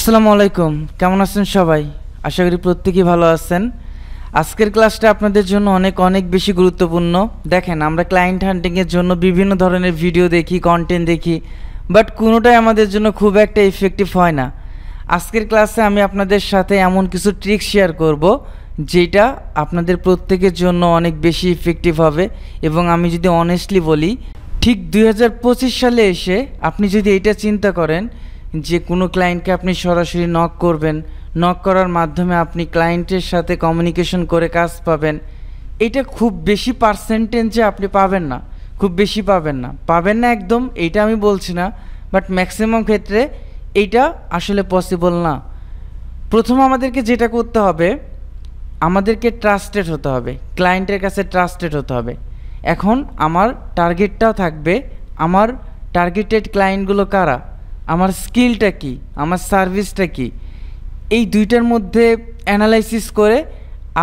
আসসালামু আলাইকুম, কেমন আছেন সবাই? আশা করি প্রত্যেকেই ভালো আছেন। আজকের ক্লাসটা আপনাদের জন্য অনেক অনেক বেশি গুরুত্বপূর্ণ। দেখেন, আমরা ক্লায়েন্ট হান্টিংয়ের জন্য বিভিন্ন ধরনের ভিডিও দেখি, কন্টেন্ট দেখি, বাট কোনোটাই আমাদের জন্য খুব একটা ইফেক্টিভ হয় না। আজকের ক্লাসে আমি আপনাদের সাথে এমন কিছু ট্রিক শেয়ার করব যেটা আপনাদের প্রত্যেকের জন্য অনেক বেশি ইফেক্টিভ হবে। এবং আমি যদি অনেস্টলি বলি, ঠিক 2025 সালে এসে আপনি যদি এটা চিন্তা করেন যে কোনো ক্লায়েন্টকে আপনি সরাসরি নক করবেন, নক করার মাধ্যমে আপনি ক্লায়েন্টের সাথে কমিউনিকেশন করে কাজ পাবেন, এটা খুব বেশি পার্সেন্টেজে আপনি পাবেন না, খুব বেশি পাবেন না একদম, এইটা আমি বলছি না, বাট ম্যাক্সিমাম ক্ষেত্রে এইটা আসলে পসিবল না। প্রথম আমাদেরকে যেটা করতে হবে, আমাদেরকে ট্রাস্টেড হতে হবে, ক্লায়েন্টের কাছে ট্রাস্টেড হতে হবে। এখন আমার টার্গেটটাও থাকবে, আমার টার্গেটেড ক্লায়েন্টগুলো কারা, আমার স্কিলটা কি, আমার সার্ভিসটা কি, এই দুইটার মধ্যে অ্যানালাইসিস করে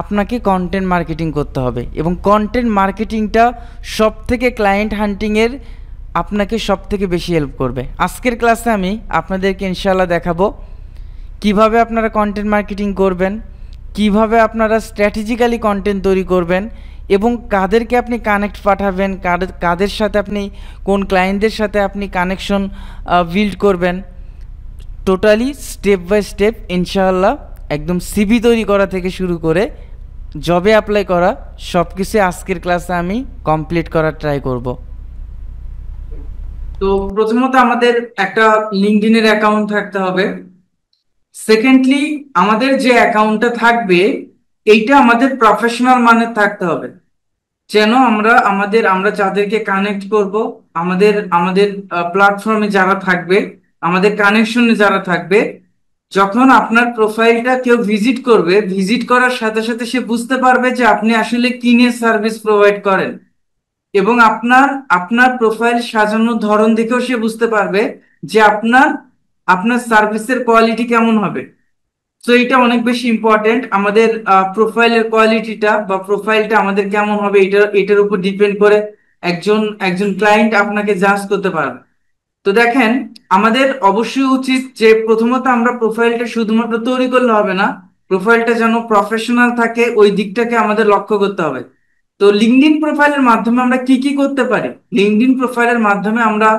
আপনাকে কন্টেন্ট মার্কেটিং করতে হবে। এবং কন্টেন্ট মার্কেটিংটা সবথেকে ক্লায়েন্ট হান্টিংয়ের আপনাকে সবথেকে বেশি হেল্প করবে। আজকের ক্লাসে আমি আপনাদেরকে ইনশাআল্লাহ দেখাবো কিভাবে আপনারা কন্টেন্ট মার্কেটিং করবেন, কিভাবে আপনারা স্ট্র্যাটেজিক্যালি কন্টেন্ট তৈরি করবেন, এবং কাদেরকে আপনি কানেক্ট পাঠাবেন, কাদের সাথে আপনি, কোন ক্লায়েন্টদের সাথে আপনি কানেকশন বিল্ড করবেন। টোটালি স্টেপ বাই স্টেপ ইনশাআল্লাহ, একদম সিভি তৈরি করা থেকে শুরু করে জবে অ্যাপ্লাই করা সব কিছু আজকের ক্লাসে আমি কমপ্লিট করার ট্রাই করব। তো প্রথমত আমাদের একটা লিঙ্কডইনের অ্যাকাউন্ট থাকতে হবে। সেকেন্ডলি, আমাদের যে অ্যাকাউন্টটা থাকবে এইটা আমাদের প্রফেশনাল মানের থাকতে হবে, যেন আমরা যাদেরকে কানেক্ট করব, আমাদের আমাদের প্ল্যাটফর্মে যারা থাকবে, আমাদের কানেকশনে যারা থাকবে, যখন আপনার প্রোফাইলটা কেউ ভিজিট করবে, ভিজিট করার সাথে সাথে সে বুঝতে পারবে যে আপনি আসলে কি নিয়ে সার্ভিস প্রোভাইড করেন। এবং আপনার আপনার প্রোফাইল সাজানোর ধরন দেখেও সে বুঝতে পারবে যে আপনার আপনার সার্ভিসের কোয়ালিটি কেমন হবে। তো এটা অনেক বেশি ইম্পর্টেন্ট। আমাদের প্রোফাইলের কোয়ালিটিটা বা প্রোফাইলটা আমাদের কেমন হবে, এটার উপর ডিপেন্ড করে একজন একজন ক্লায়েন্ট আপনাকে জাজ করতে পারবে। তো দেখেন, আমাদের অবশ্যই উচিত যে প্রথমত আমরা প্রোফাইলটা শুধুমাত্র তৈরি করলে হবে না, প্রোফাইলটা যেন প্রফেশনাল থাকে ওই দিকটাকে আমাদের লক্ষ্য করতে হবে। তো লিঙ্কডইন প্রোফাইলের মাধ্যমে আমরা কি কি করতে পারি? লিঙ্কডইন প্রোফাইলের মাধ্যমে আমরা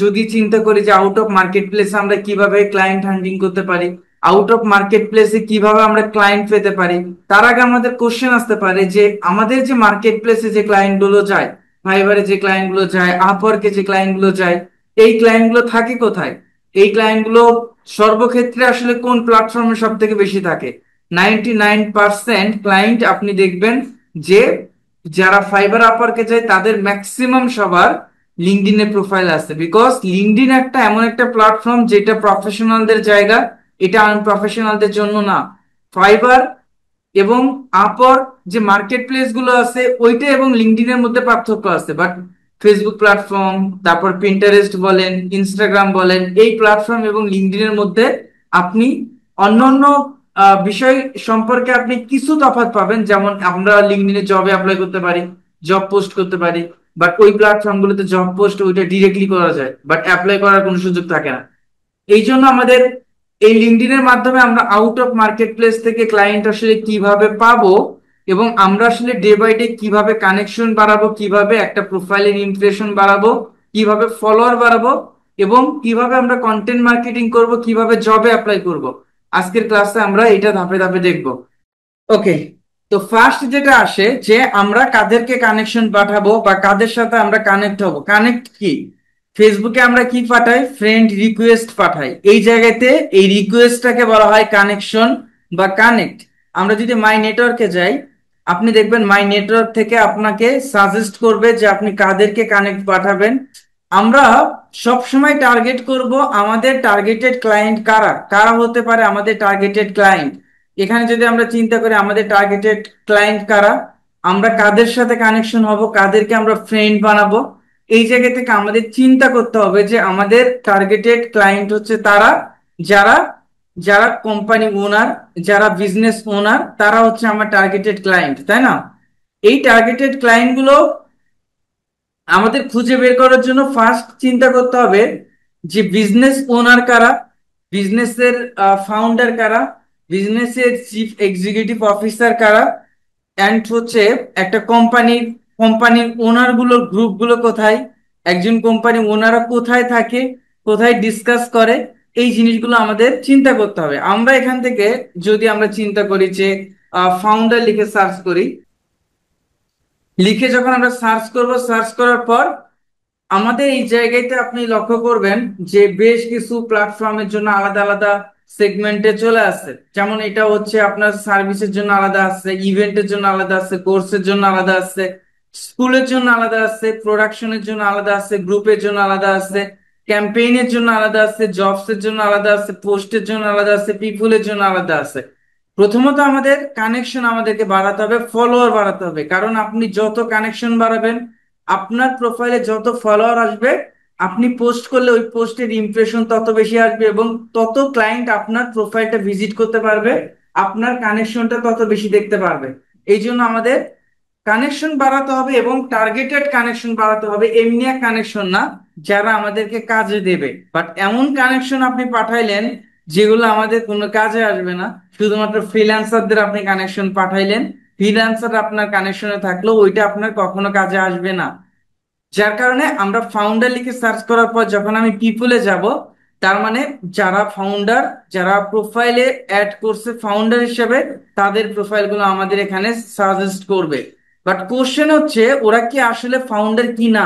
যদি চিন্তা করি যে আউট অফ মার্কেট প্লেসে আমরা কিভাবে ক্লায়েন্ট হান্টিং করতে পারি, আউট অফ মার্কেট প্লেসে কিভাবে আমরা ক্লায়েন্ট পেতে পারি, তার আগে আমাদের কোশ্চেন আসতে পারে যে আমাদের যে মার্কেট প্লেসে যে ক্লায়েন্ট গুলো যায়, ফাইবারে যে ক্লায়েন্ট গুলো যায়, আপওয়ার্কে যে ক্লায়েন্ট গুলো যায়, এই ক্লায়েন্ট গুলো থাকে কোথায়? এই ক্লায়েন্ট গুলো সর্বক্ষেত্রে আসলে কোন প্ল্যাটফর্মে সব থেকে বেশি থাকে? 99% ক্লায়েন্ট আপনি দেখবেন যে যারা ফাইবার আপওয়ার্কে যায় তাদের ম্যাক্সিমাম সবার লিঙ্কডইনে প্রোফাইল আছে, বিকজ লিঙ্কডইন একটা এমন একটা প্ল্যাটফর্ম যেটা প্রফেশনালদের জায়গা, এটা আনপ্রফেশনালদের জন্য না। ফাইবার এবং আপওয়ার্ক যে মার্কেট প্লেস গুলো আছে ওইটা এবং লিঙ্কডইনের মধ্যে পার্থক্য আছে, বাট ফেসবুক প্ল্যাটফর্ম, তারপর পিন্টারেস্ট বলেন, ইনস্টাগ্রাম বলেন, এই প্ল্যাটফর্ম এবং লিঙ্কডইনের মধ্যে আপনি অন্যান্য বিষয় সম্পর্কে আপনি কিছু তফাৎ পাবেন। যেমন আমরা লিঙ্কডইনে জবে অ্যাপ্লাই করতে পারি, জব পোস্ট করতে পারি, বাট ওই প্ল্যাটফর্ম গুলোতে জব পোস্ট ওইটা ডিরেক্টলি করা যায়, বাট অ্যাপ্লাই করার কোনো সুযোগ থাকে না। এই জন্য আমাদের এই লিঙ্কডইনের মাধ্যমে আমরা আউট অফ মার্কেট প্লেস থেকে ক্লায়েন্ট আসলে কিভাবে পাবো, এবং আমরা আসলে ডে বাই ডে কিভাবে কানেকশন বাড়াবো, কিভাবে একটা প্রোফাইলের ইমপ্রেশন বাড়াবো, কিভাবে ফলোয়ার বাড়াবো, এবং কিভাবে আমরা কন্টেন্ট মার্কেটিং করব, কিভাবে জবে অ্যাপ্লাই করব, আজকের ক্লাসে আমরা এটা ধাপে ধাপে দেখবো। ওকে, তো ফার্স্ট যেটা আসে যে আমরা কাদেরকে কানেকশন পাঠাবো বা কাদের সাথে আমরা কানেক্ট হব। কানেক্ট কি? ফেসবুকে আমরা কি পাঠাই? ফ্রেন্ড রিকোয়েস্ট পাঠাই। এই জায়গাতে এই রিকোয়েস্টটাকে বলা হয় কানেকশন বা কানেক্ট। আমরা যদি মাই নেটওয়ার্কে যাই, আপনি দেখবেন মাই নেটওয়ার্ক থেকে আপনাকে সাজেস্ট করবে যে আপনি কাদেরকে কানেক্ট পাঠাবেন। আমরা সব সময় টার্গেট করব আমাদের টার্গেটেড ক্লায়েন্ট কারা, কারা হতে পারে আমাদের টার্গেটেড ক্লায়েন্ট। এখানে যদি আমরা চিন্তা করি আমাদের টার্গেটেড ক্লায়েন্ট কারা, আমরা কাদের সাথে কানেকশন হব, কাদেরকে আমরা ফ্রেন্ড বানাবো, এই জায়গা থেকে আমাদের চিন্তা করতে হবে যে আমাদের টার্গেটেড ক্লায়েন্ট হচ্ছে তারা যারা যারা কোম্পানি ওনার, যারা বিজনেস ওনার, তারা হচ্ছে আমার টার্গেটেড ক্লায়েন্ট, তাই না? এই টার্গেটেড ক্লায়েন্ট গুলো আমাদের খুঁজে বের করার জন্য ফার্স্ট চিন্তা করতে হবে যে বিজনেস ওনার কারা, বিজনেসের ফাউন্ডার কারা, বিজনেসের চিফ এক্সিকিউটিভ অফিসার কারা, অ্যান্ড হচ্ছে একটা কোম্পানির ওনার গুলোর গ্রুপ গুলো কোথায়, একজন কোম্পানি ওনারা কোথায় থাকে, কোথায় ডিসকাস করে, এই জিনিসগুলো আমাদের চিন্তা করতে হবে। আমরা এখান থেকে যদি আমরা চিন্তা করি যে ফাউন্ডার লিখে সার্চ করি, লিখে যখন আমরা সার্চ করব, সার্চ করার পর আমাদের এই জায়গাতে আপনি লক্ষ্য করবেন যে বেশ কিছু প্ল্যাটফর্মের জন্য আলাদা আলাদা সেগমেন্টে চলে আসছে। যেমন এটা হচ্ছে আপনার সার্ভিসের জন্য আলাদা আছে, ইভেন্টের জন্য আলাদা আছে, কোর্সের জন্য আলাদা আছে, স্কুলের জন্য আলাদা আছে, প্রোডাকশনের জন্য আলাদা আছে, গ্রুপের জন্য আলাদা আছে, ক্যাম্পেইনের জন্য আলাদা আছে, জবস এর জন্য আলাদা আছে, পোস্টের জন্য আলাদা আছে, পিপুলের জন্য আলাদা আছে। প্রথমত আমাদের কানেকশন আমাদেরকে বাড়াতে হবে, ফলোয়ার বাড়াতে হবে। কারণ আপনি যত কানেকশন বাড়াবেন, আপনার প্রোফাইলে যত ফলোয়ার আসবে, আপনি পোস্ট করলে ওই পোস্টের ইমপ্রেশন তত বেশি আসবে এবং তত ক্লায়েন্ট আপনার প্রোফাইলটা ভিজিট করতে পারবে, আপনার কানেকশনটা তত বেশি দেখতে পারবে। এই জন্য আমাদের কানেকশন বাড়াতে হবে এবং টার্গেটেড কানেকশন বাড়াতে হবে। এমনি এক কানেকশন না যারা আমাদেরকে কাজে দেবে, বাট এমন কানেকশন আপনি পাঠাইলেন যেগুলো আমাদের কোনো কাজে আসবে না। শুধুমাত্র ফ্রিল্যান্সারদের আপনি কানেকশন পাঠাইলেন, ফ্রিল্যান্সার আপনার কানেকশনে থাকলেও ওইটা আপনার কখনো কাজে আসবে না। যার কারণে আমরা ফাউন্ডার লিখে সার্চ করার পর যখন আমি পিপুলে যাব, তার মানে যারা ফাউন্ডার, যারা প্রোফাইলে অ্যাড করছে ফাউন্ডার হিসেবে, তাদের প্রোফাইলগুলো আমাদের এখানে সাজেস্ট করবে। বাট কোশ্চেন হচ্ছে ওরা কি আসলে ফাউন্ডার কি না,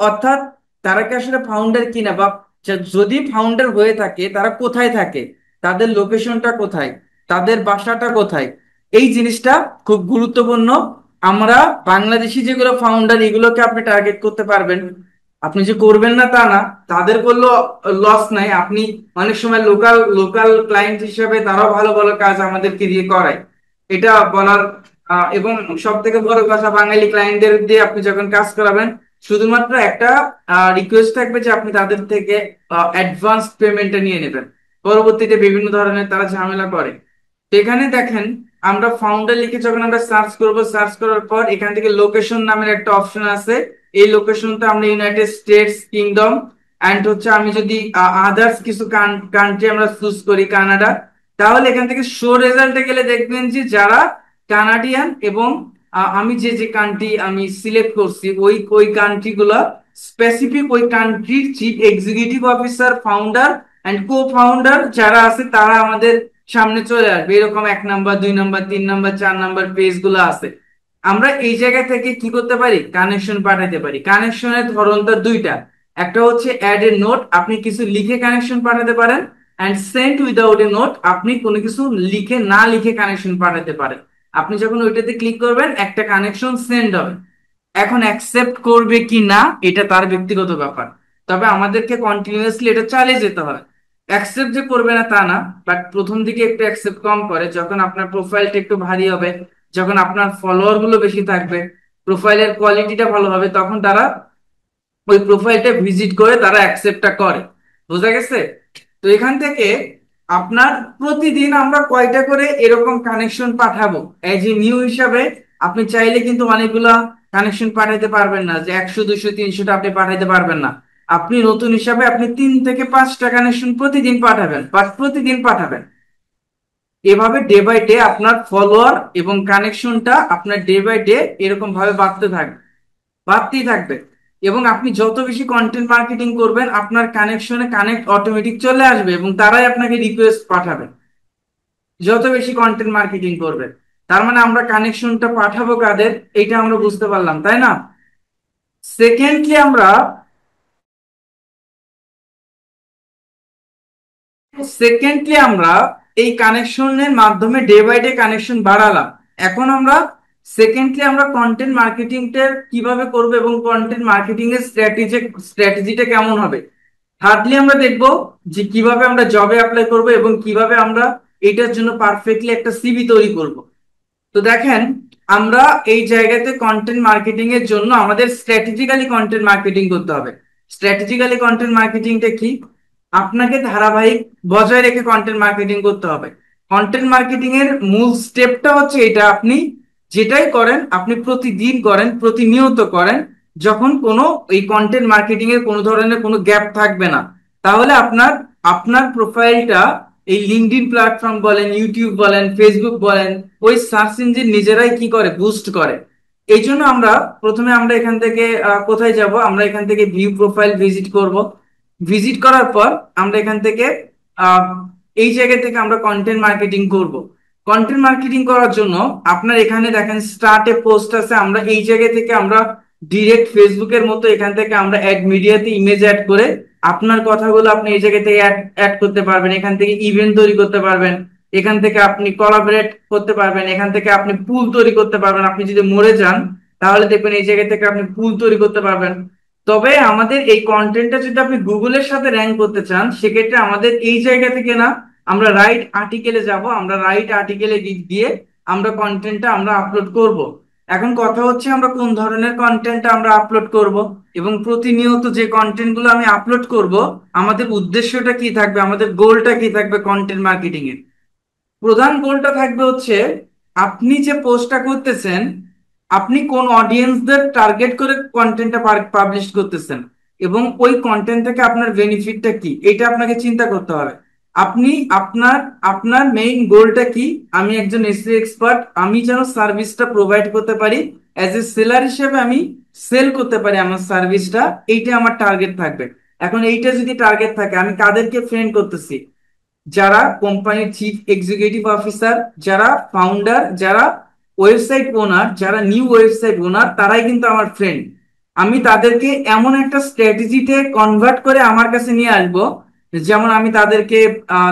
অর্থাৎ তারা কি আসলে ফাউন্ডার কিনা, বা যদি ফাউন্ডার হয়ে থাকে তারা কোথায় থাকে, তাদের লোকেশনটা কোথায়, তাদের বাসাটা কোথায়, এই জিনিসটা খুব গুরুত্বপূর্ণ। আমরা বাংলাদেশি যেগুলো ফাউন্ডার, এগুলোকে আপনি টার্গেট করতে পারবেন। আপনি যে করবেন না তা না, তাদের করলেও লস নাই। আপনি অনেক সময় লোকাল লোকাল ক্লায়েন্ট হিসেবে তারাও ভালো ভালো কাজ আমাদেরকে দিয়ে করায়, এটা বলার এবং সব থেকে বড় কথা, বাঙালি ক্লায়েন্টদের দিয়ে আপনি যখন কাজ করাবেন, শুধুমাত্র একটা রিকোয়েস্ট থাকবে যে আপনি তাদের থেকে অ্যাডভান্স পেমেন্টটা নিয়ে নেবেন। পরবর্তীতে বিভিন্ন ধরনের তারা ঝামেলা করে। তো এখানে দেখেন, আমরা ফাউন্ডার লিখে যখন আমরা সার্চ করব, সার্চ করার পর এখান থেকে লোকেশন নামের একটা অপশন আছে। এই লোকেশনটা আমরা ইউনাইটেড স্টেটস, কিংডম, অ্যান্ড হচ্ছে আমি যদি আদার্স কিছু কান্ট্রি আমরা চুজ করি, কানাডা, তাহলে এখান থেকে শো রেজাল্টে গেলে দেখবেন যে যারা কানাডিয়ান এবং আমি যে যে কান্ট্রি আমি সিলেক্ট করছি, ওই ওই কান্ট্রি গুলা স্পেসিফিক ওই কান্ট্রির chief executive officer, founder and co founder যারা আছে, তারা আমাদের সামনে চলে আসবে। এরকম 1 number, 2 number, 3 number, 4 number page গুলো আছে। আমরা এই জায়গা থেকে কি করতে পারি, কানেকশন পাঠাতে পারি। কানেকশনের ধরনটা দুইটা, একটা হচ্ছে অ্যাড এ নোট, আপনি কিছু লিখে কানেকশন পাঠাতে পারেন, and send without a note, আপনি কোনো কিছু লিখে না লিখে কানেকশন পাঠাতে পারেন। আপনি যখন ওইটাতে ক্লিক করবেন, একটা কানেকশন সেন্ড হবে। এখন অ্যাকসেপ্ট করবে কি না এটা তার ব্যক্তিগত ব্যাপার, তবে আমাদেরকে কন্টিনিউয়াসলি এটা চালিয়ে যেতে হবে। অ্যাকসেপ্ট যে করবে না তা না, বাট প্রথম দিকে একটু অ্যাকসেপ্ট কম করে। যখন আপনার প্রোফাইলটা একটু ভারী হবে, যখন আপনার ফলোয়ার গুলো বেশি থাকবে, প্রোফাইলের কোয়ালিটিটা ভালো হবে, তখন তারা ওই প্রোফাইলটা ভিজিট করে তারা অ্যাকসেপ্টটা করে। বোঝা গেছে? তো এখান থেকে আপনার প্রতিদিন আমরা কয়টা করে এরকম কানেকশন পাঠাবো, এই যে নিউ হিসাবে আপনি চাইলে কিন্তু অনেকগুলা কানেকশন পাঠাতে পারবেন না, যে 100, 200, 300টা আপনি পাঠাতে পারবেন না। আপনি নতুন হিসাবে আপনি 3 থেকে 5টা কানেকশন প্রতিদিন পাঠাবেন, প্রতিদিন পাঠাবেন। এভাবে ডে বাই ডে আপনার ফলোয়ার এবং কানেকশনটা আপনার ডে বাই ডে এরকম ভাবে বাড়তেই থাকবে। এবং আপনি যত বেশি কন্টেন্ট মার্কেটিং করবেন, আপনার কানেকশনে কানেক্ট অটোমেটিক চলে আসবে এবং তারাই আপনাকে রিকোয়েস্ট পাঠাবে যত বেশি কন্টেন্ট মার্কেটিং করবেন। তার মানে আমরা কানেকশনটা পাঠাবো কাদের, এটা আমরা বুঝতে পারলাম, তাই না? সেকেন্ডলি আমরা এই কানেকশনের মাধ্যমে ডে বাই ডে কানেকশন বাড়ালাম। এখন আমরা আমরা কন্টেন্ট মার্কেটিংটা কিভাবে করব এবং কন্টেন্ট মার্কেটিং এর স্ট্র্যাটেজিটা কেমন হবে। থার্ডলি আমরা দেখব যে কিভাবে আমরা জবে অ্যাপ্লাই করব এবং কিভাবে আমরা এটার জন্য পারফেক্টলি একটা সিভি তৈরি করব। তো দেখেন, আমরা এই জায়গাতে কন্টেন্ট মার্কেটিং এর জন্য আমাদের স্ট্র্যাটেজিক্যালি কন্টেন্ট মার্কেটিং করতে হবে। স্ট্র্যাটেজিক্যালি কন্টেন্ট মার্কেটিংটা কি? আপনাকে ধারাবাহিক বজায় রেখে কন্টেন্ট মার্কেটিং করতে হবে। কন্টেন্ট মার্কেটিং এর মূল স্টেপটা হচ্ছে এটা, আপনি যেটাই করেন আপনি প্রতিদিন করেন, প্রতিনিয়ত করেন, যখন কোনো এই কন্টেন্ট মার্কেটিং এর কোনো ধরনের কোনো গ্যাপ থাকবে না, তাহলে আপনার আপনার প্রোফাইলটা এই লিঙ্কডইন প্ল্যাটফর্ম বলেন, ইউটিউব বলেন, ফেসবুক বলেন, ওই সার্চ ইঞ্জিন নিজেরাই কি করে, বুস্ট করে। এই জন্য আমরা প্রথমে আমরা এখান থেকে কোথায় যাব, আমরা এখান থেকে ভিউ প্রোফাইল ভিজিট করব। ভিজিট করার পর আমরা এখান থেকে আহ, এই জায়গা থেকে আমরা কন্টেন্ট মার্কেটিং করব। কন্টেন্ট মার্কেটিং করার জন্য আপনার এখানে দেখেন স্টার্ট এ পোস্ট আছে, আমরা এই জায়গা থেকে আমরা ডিরেক্ট ফেসবুকের মতো এখান থেকে আমরা অ্যাড মিডিয়াতে ইমেজ অ্যাড করে আপনার কথাগুলো আপনি এই জায়গা থেকে অ্যাড করতে পারবেন। এখান থেকে ইভেন্ট তৈরি করতে পারবেন, এখান থেকে আপনি কোলাবরেট করতে পারবেন, এখান থেকে আপনি পুল তৈরি করতে পারবেন। আপনি যদি মরে যান তাহলে দেখবেন এই জায়গা থেকে আপনি পুল তৈরি করতে পারবেন। তবে আমাদের এই কন্টেন্টটা যদি আপনি গুগলের সাথে র্যাঙ্ক করতে চান, সেক্ষেত্রে আমাদের এই জায়গা থেকে না, আমরা রাইট আর্টিকেলে যাব। আমরা রাইট আর্টিকেলে দিয়ে আমরা কন্টেন্টটা আমরা আপলোড করব। এখন কথা হচ্ছে আমরা কোন ধরনের কন্টেন্ট আমরা আপলোড করব, এবং প্রতিনিয়ত যে কন্টেন্ট গুলো আমি আপলোড করব, আমাদের উদ্দেশ্যটা কি থাকবে, আমাদের গোলটা কি থাকবে কন্টেন্ট মার্কেটিং এর। প্রধান গোলটা থাকবে হচ্ছে আপনি যে পোস্টটা করতেছেন, আপনি কোন অডিয়েন্সদের টার্গেট করে কন্টেন্টটা পাবলিশ করতেছেন, এবং ওই কন্টেন্ট থেকে আপনার বেনিফিটটা কি, এটা আপনাকে চিন্তা করতে হবে। আপনি আপনার আপনার মেইন গোলটা কি, আমি একজন এসইও এক্সপার্ট, আমি যেন সার্ভিসটা প্রোভাইড করতে পারি, অ্যাজ এ সেলার হিসেবে আমি সেল করতে পারি আমার সার্ভিসটা, এইটা আমার টার্গেট থাকবে। এখন এইটা যদি টার্গেট থাকে, আমি কাদেরকে ফ্রেন্ড করতেছি, যারা কোম্পানির চিফ এক্সিকিউটিভ অফিসার, যারা ফাউন্ডার, যারা ওয়েবসাইট ওনার, যারা নিউ ওয়েবসাইট ওনার, তারাই কিন্তু আমার ফ্রেন্ড। আমি তাদেরকে এমন একটা স্ট্র্যাটেজিতে কনভার্ট করে আমার কাছে নিয়ে আসবো, যেমন আমি তাদেরকে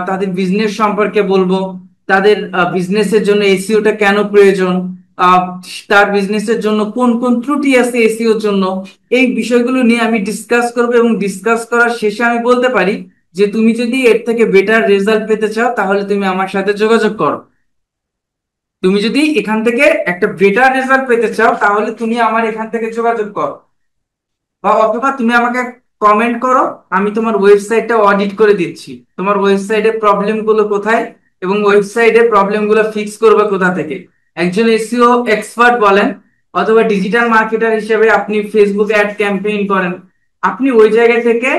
তাদের বিজনেস সম্পর্কে বলবো, তাদের বিজনেসের জন্য এসইওটা কেন প্রয়োজন, আহ, তার বিজনেসের জন্য কোন কোন ত্রুটি আছে এসইওর জন্য, এই বিষয়গুলো নিয়ে আমি ডিসকাস করবো। এবং ডিসকাস করার শেষে আমি বলতে পারি যে তুমি যদি এর থেকে বেটার রেজাল্ট পেতে চাও, তাহলে তুমি আমার সাথে যোগাযোগ করো। তুমি যদি এখান থেকে একটা বেটার রেজাল্ট পেতে চাও, তাহলে তুমি আমার এখান থেকে যোগাযোগ করো, বা অথবা তুমি আমাকে কমেন্ট করো, আমি তোমার ওয়েবসাইটটা অডিট করে দিচ্ছি, তোমার ওয়েবসাইটের প্রবলেম গুলো কোথায়, এবং ওয়েবসাইটের প্রবলেম গুলো ফিক্স করবে কোথা থেকে। একজন এসইও এক্সপার্ট বলেন, অথবা ডিজিটাল মার্কেটার হিসেবে আপনি ফেসবুক অ্যাড ক্যাম্পেইন করেন, আপনি ওই জায়গা থেকে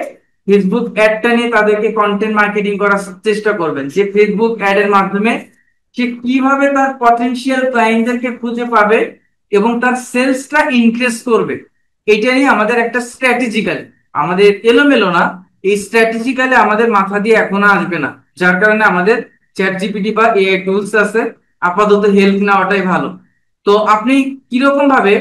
ফেসবুক অ্যাডটা নিয়ে তাদেরকে কন্টেন্ট মার্কেটিং করার চেষ্টা করবেন, যে ফেসবুক অ্যাড এর মাধ্যমে সে কিভাবে তার পটেনশিয়াল ক্লায়েন্টদেরকে খুঁজে পাবে এবং তার সেলসটা ইনক্রিজ করবে। এটা নিয়ে আমাদের একটা স্ট্র্যাটেজিক্যালি, আমাদের এলোমেলো না, এই স্ট্র্যাটেজিক্যালি আমাদের মাথা দিয়ে এখনো আসবে না, যার কারণে আমাদের চ্যাট জিপিটি বা এআই টুলস আছে, আপাতত হেল্প নেওয়াটাই ভালো। তো আপনি কিরকম ভাবে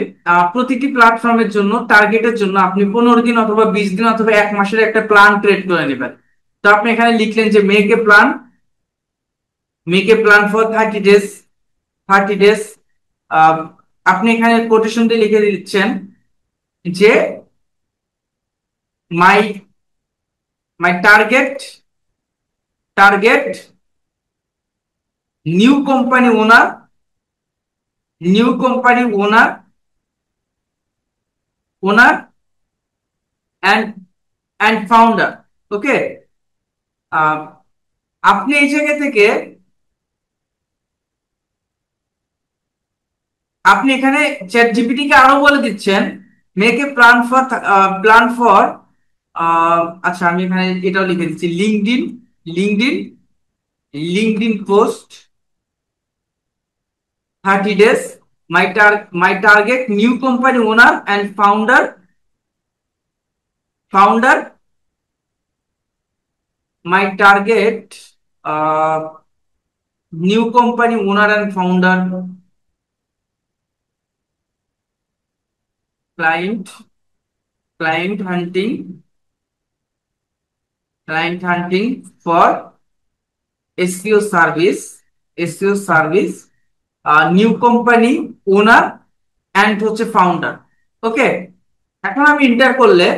প্রতিটি প্ল্যাটফর্মের জন্য টার্গেটের জন্য আপনি 15 দিন অথবা 20 দিন অথবা 1 মাসের একটা প্ল্যান ক্রিয়েট করে নেবেন। তো আপনি এখানে লিখলেন যে make a plan for 30 days, 30 days. আপনি এখানে কোটেশন দিয়ে লিখে দিচ্ছেন যে my my target new company owner, new company owner owner and and founder. Okay, আপনি এই জায়গা থেকে আপনি এখানে চ্যাট জিপিটি কে আরো বলে দিচ্ছেন মেক এ প্ল্যান ফর আচ্ছা, আমি এখানে এটাও লিখে দিচ্ছি, LinkedIn LinkedIn post 30 days, my target new company owner and founder my target new company owner and founder, client client hunting for SEO service new company owner and হচ্ছে founder. ওকে, এখন আমি enter করলে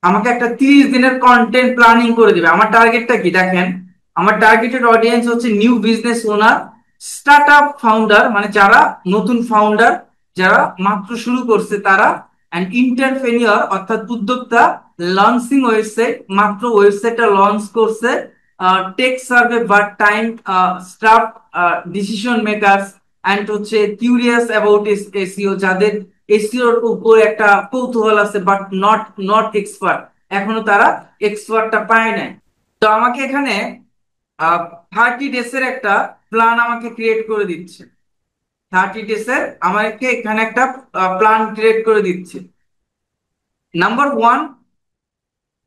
আমাকে একটা 30 দিনের কন্টেন্ট প্ল্যানিং করে দিবে। আমার টার্গেটটা কি দেখেন, আমার টার্গেটেড অডিয়েন্স হচ্ছে new business owner, start up founder, মানে যারা নতুন ফাউন্ডার, যারা মাত্র শুরু করছে তারা, অ্যান্ড ইন্টারপ্রেনিয়র অর্থাৎ উদ্যোক্তা, লঞ্চিং ওয়েবসাইট, মাত্র ওয়েবসাইটটা লঞ্চ করছে, টেক সার্ভে বা time staff, decision makers, and হচ্ছে কিউরিয়াস অ্যাবাউট এসইও, যাদের এসইওর উপর একটা কৌতূহল আছে বাট নট এক্সপার্ট, এখনো তারা এক্সপার্টটা পায় নাই। তো আমাকে এখানে 30 ডেজের একটা প্ল্যান আমাকে ক্রিয়েট করে দিচ্ছে। 30 ডেজের আমাকে এখানে একটা প্ল্যান ক্রিয়েট করে দিচ্ছে। নাম্বার 1,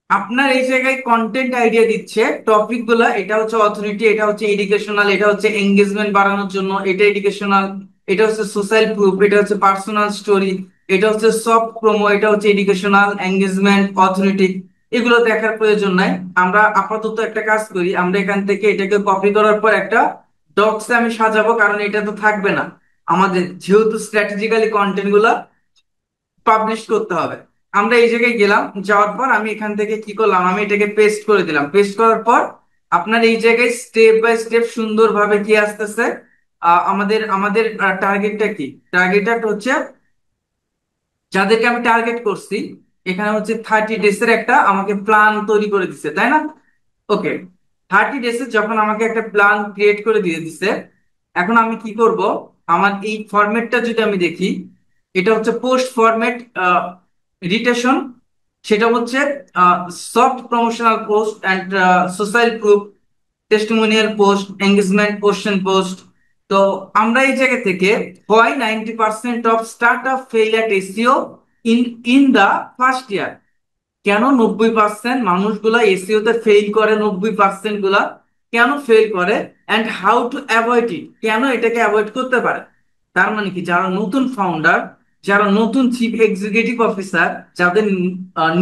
আপনার এই জায়গায় কন্টেন্ট আইডিয়া দিচ্ছে, টপিক গুলা, এটা হচ্ছে অথরিটি, এটা হচ্ছে এডুকেশনাল, এটা হচ্ছে এঙ্গেজমেন্ট বাড়ানোর জন্য, এটা এডুকেশনাল, এটা হচ্ছে সোশ্যাল প্রুফ, এটা হচ্ছে পার্সোনাল স্টোরি, এটা হচ্ছে সফট প্রোমো, এটা হচ্ছে এডুকেশনাল, এঙ্গেজমেন্ট, অথরিটি। এগুলো দেখার প্রয়োজন নাই। আমরা আপাতত একটা কাজ করি, আমরা এখান থেকে এটাকে কপি করার পর একটা ডক্সে আমি সাজাবো, কারণ এটা তো থাকবে না আমাদের, যেহেতু স্ট্র্যাটেজিক্যালি কন্টেন্ট গুলা পাবলিশ করতে হবে। আমরা এই জায়গায় গেলাম, যাওয়ার পর আমি এখান থেকে কি করলাম, আমি এটাকে পেস্ট করে দিলাম। পেস্ট করার পর আপনার এই জায়গায় স্টেপ বাই স্টেপ সুন্দরভাবে কি আসতেছে, আমাদের আমাদের টার্গেটটা কি, টার্গেটটা হচ্ছে যাদেরকে আমি টার্গেট করছি, এখানে হচ্ছে 30 ডেজের একটা আমাকে প্ল্যান তৈরি করে দিচ্ছে, তাই না? ওকে, 30 ডেজে যখন আমাকে একটা প্ল্যান ক্রিয়েট করে দিয়ে দিচ্ছে, এখন আমি কি করব, আমার এই ফরম্যাটটা যদি আমি দেখি, এটা হচ্ছে পোস্ট ফরম্যাট রিটেশন, সেটা হচ্ছে soft promotional post and social proof, testimonial post, engagement question post. তো আমরা এই জায়গা থেকে হয় 90% of startup fail at SEO in in the first year. কেন 90% মানুষগুলা এসইও তে ফেল করে, 90% গুলা কেন ফেল করে, and how to avoid it, কেন এটাকে অ্যাভয়েড করতে পারে। তার মানে কি, যারা নতুন ফাউন্ডার, যারা নতুন চিফ এক্সিকিউটিভ অফিসার, যাদের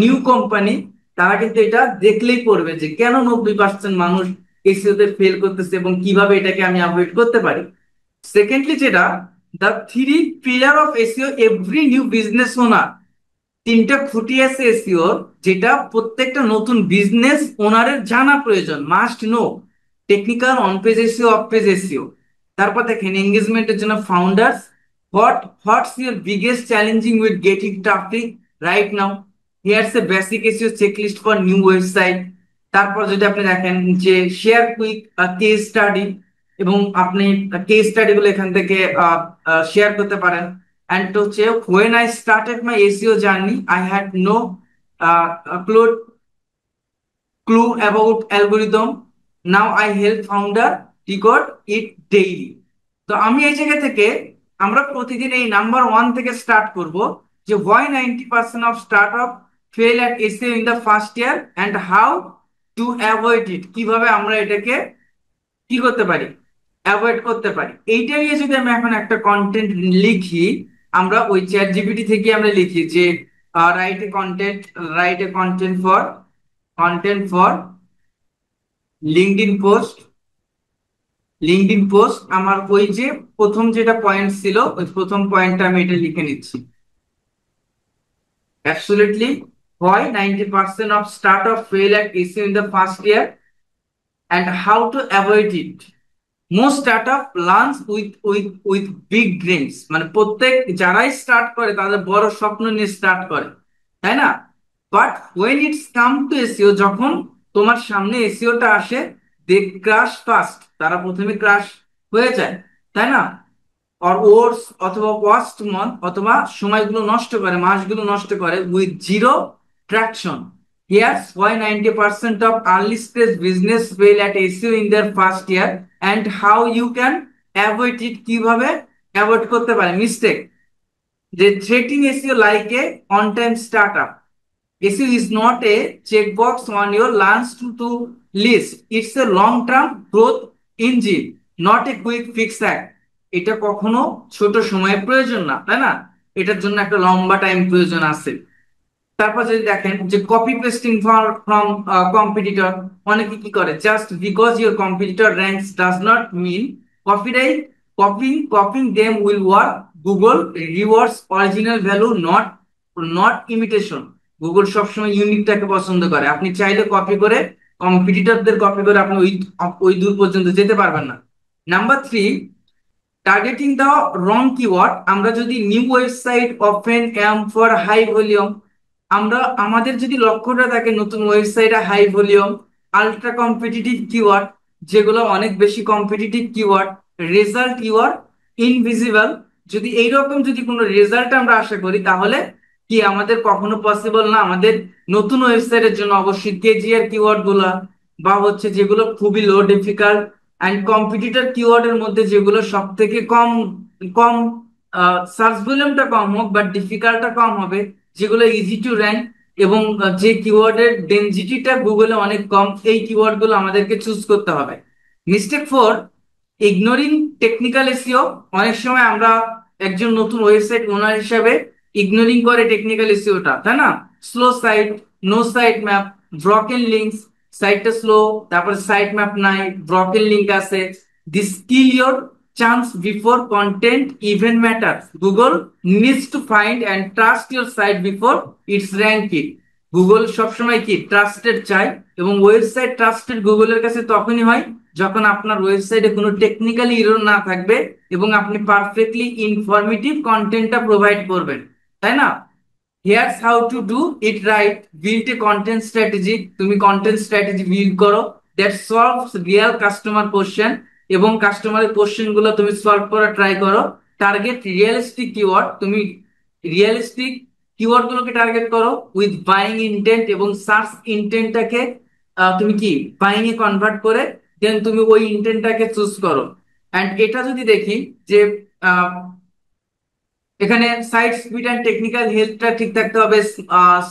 নিউ কোম্পানি, তারা কিন্তু এটা দেখলেই পড়বে যে কেন 90% মানুষ এসইও তে ফেল করতেছে এবং কিভাবে এটাকে আমি অ্যাভয়েড করতে পারি। সেকেন্ডলি যেটা, the three pillar of SEO every new business owner, তিনটা খুঁটি আছে এসইওর, যেটা প্রত্যেকটা নতুন বিজনেস ওনারের জানা প্রয়োজন, must know. Technical, on page SEO, of page SEO. তারপর দেখেন এঙ্গেজমেন্টের জন্য founders, what's your biggest challenging with getting traffic right now, হিয়ারস A basic SEO checklist for new website. তারপর যদি আপনি দেখেন যে শেয়ার কুইক কেস স্টাডি, এবং আপনি কেস স্টাডি গুলো এখান থেকে শেয়ার করতে পারেন। And to check, when I started my SEO journey, I had no clue about algorithm. Now I help founder decode it daily. তো আমি এই জায়গা থেকে, আমরা প্রতিদিন এই নাম্বার 1 থেকে স্টার্ট করব, যে why 90% of startup fail at SEO in the first year and how to avoid it, কিভাবে আমরা এটাকে কি করতে পারি, অ্যাভয়েড করতে পারি। এইটা নিয়ে যদি আমি এখন একটা কন্টেন্ট লিখি, আমরা ওই চ্যাট জিপিটি থেকে আমরা লিখি যে write a content, write a content for LinkedIn post, LinkedIn post. আমার ওই যে প্রথম যেটা পয়েন্ট ছিল, ওই প্রথম পয়েন্টটা আমি এটা লিখে নিচ্ছি। Absolutely, why 90% of startup fail at SEO in the first year and how to avoid it. Most startup learns with big dreams, মানে প্রত্যেক যারাই স্টার্ট করে তাদের বড় স্বপ্ন নিয়ে স্টার্ট করে, তাই না? But when it's come to SEO, যখন তোমার সামনে এসইওটা আসে, দে ক্রাশ ফাস্ট, তারা প্রথমে ক্রাশ হয়ে যায়, তাই না? অর ওয়ার্স, অথবা ওয়াস্ট মান্থ, অথবা সময়গুলো নষ্ট করে, মাসগুলো নষ্ট করে, with zero traction. Here's why 90% of early stage business fail at SEO in their first year and how you can avoid it, কিভাবে অ্যাভয়েড করতে পারে মিস্টেক। যে treating SEO like a on-time startup. SEO is not a checkbox on your launch to list. It's a long-term growth engine, not a quick fix hack. এটা কখনো ছোট সময়ের প্রয়োজন না, তাই না? এটার জন্য একটা লম্বা টাইম প্রয়োজন আছে। তারপর যদি দেখেন যে কপি পেস্টিং ফ্রম কম্পিটিটর, অনেকে কি করে, just because your competitor ranks does not mean copyright copying them will work. Google rewards original value, not imitation. Google সবসময় ইউনিকটাকে পছন্দ করে। আপনি চাইলে কপি করে, কম্পিটিটরদের কপি করে আপনি ওই ওই দূর পর্যন্ত যেতে পারবেন না। Number 3, targeting the wrong keyword. আমরা যদি new website often aim for high volume, আমরা আমাদের যদি লক্ষ্যটা থাকে নতুন ওয়েবসাইটে high volume, ultra competitive keyword, যেগুলো অনেক বেশি competitive keyword, result keyword, invisible, যদি এইরকম যদি কোনো রেজাল্ট আমরা আশা করি, তাহলে কি আমাদের কখনো পসিবল না আমাদের নতুন ওয়েবসাইটের জন্য অবশ্যই কেজিআর কিওয়ার্ড গুলা, বা হচ্ছে যেগুলো খুবই লো ডিফিকাল্ট অ্যান্ড কম্পিটিটর কিওয়ার্ডের মধ্যে যেগুলো সব থেকে কম কম সার্চ ভলিউমটা কম হোক বাট ডিফিকাল্টটা কম হবে, যেগুলো ইজি টু র্যাঙ্ক এবং যে কিওয়ার্ডের ডেনসিটিটা গুগলে অনেক কম, এই কিওয়ার্ড গুলো আমাদেরকে চুজ করতে হবে। Mistake four, ignoring technical SEO. অনেক সময় আমরা একজন নতুন ওয়েবসাইট ওনার হিসাবে ইগনোরিং করে টেকনিক্যাল এসইওটা, তাই না? Slow site, no site map, broken links, সাইটটা স্লো, তারপর সাইট ম্যাপ নাই, ব্রকেন লিঙ্ক আছে। This kill your chance before content even matter. Google needs to find and trust your site before it's ranking. Google সবসময় কি trusted চাই, এবং website trusted গুগলের কাছে তখনই হয় যখন আপনার ওয়েবসাইটে কোনো টেকনিক্যাল এরর না থাকবে এবং আপনি পারফেক্টলি ইনফরমেটিভ কন্টেন্টটা প্রোভাইড করবেন, তাই না? Here's how to do it right. Build a content strategy. তুমি কন্টেন্ট স্ট্র্যাটেজি বিল্ড করো that solves real customer question, এবং কাস্টমারের কোশ্চেন গুলো তুমি সলভ করা ট্রাই করো। Target realistic keyword. তুমি রিয়েলিস্টিক কিওয়ার্ড গুলোকে টার্গেট করো উইথ বাইং ইন্টেন্ট, এবং সার্চ ইন্টেন্টটাকে তুমি কি বাইং এ কনভার্ট করে দেন তুমি ওই ইন্টেন্টটাকে চুজ করো। এন্ড এটা যদি দেখি যে এখানে সাইট স্পিড এন্ড টেকনিক্যাল হেলথটা ঠিক থাকতে হবে।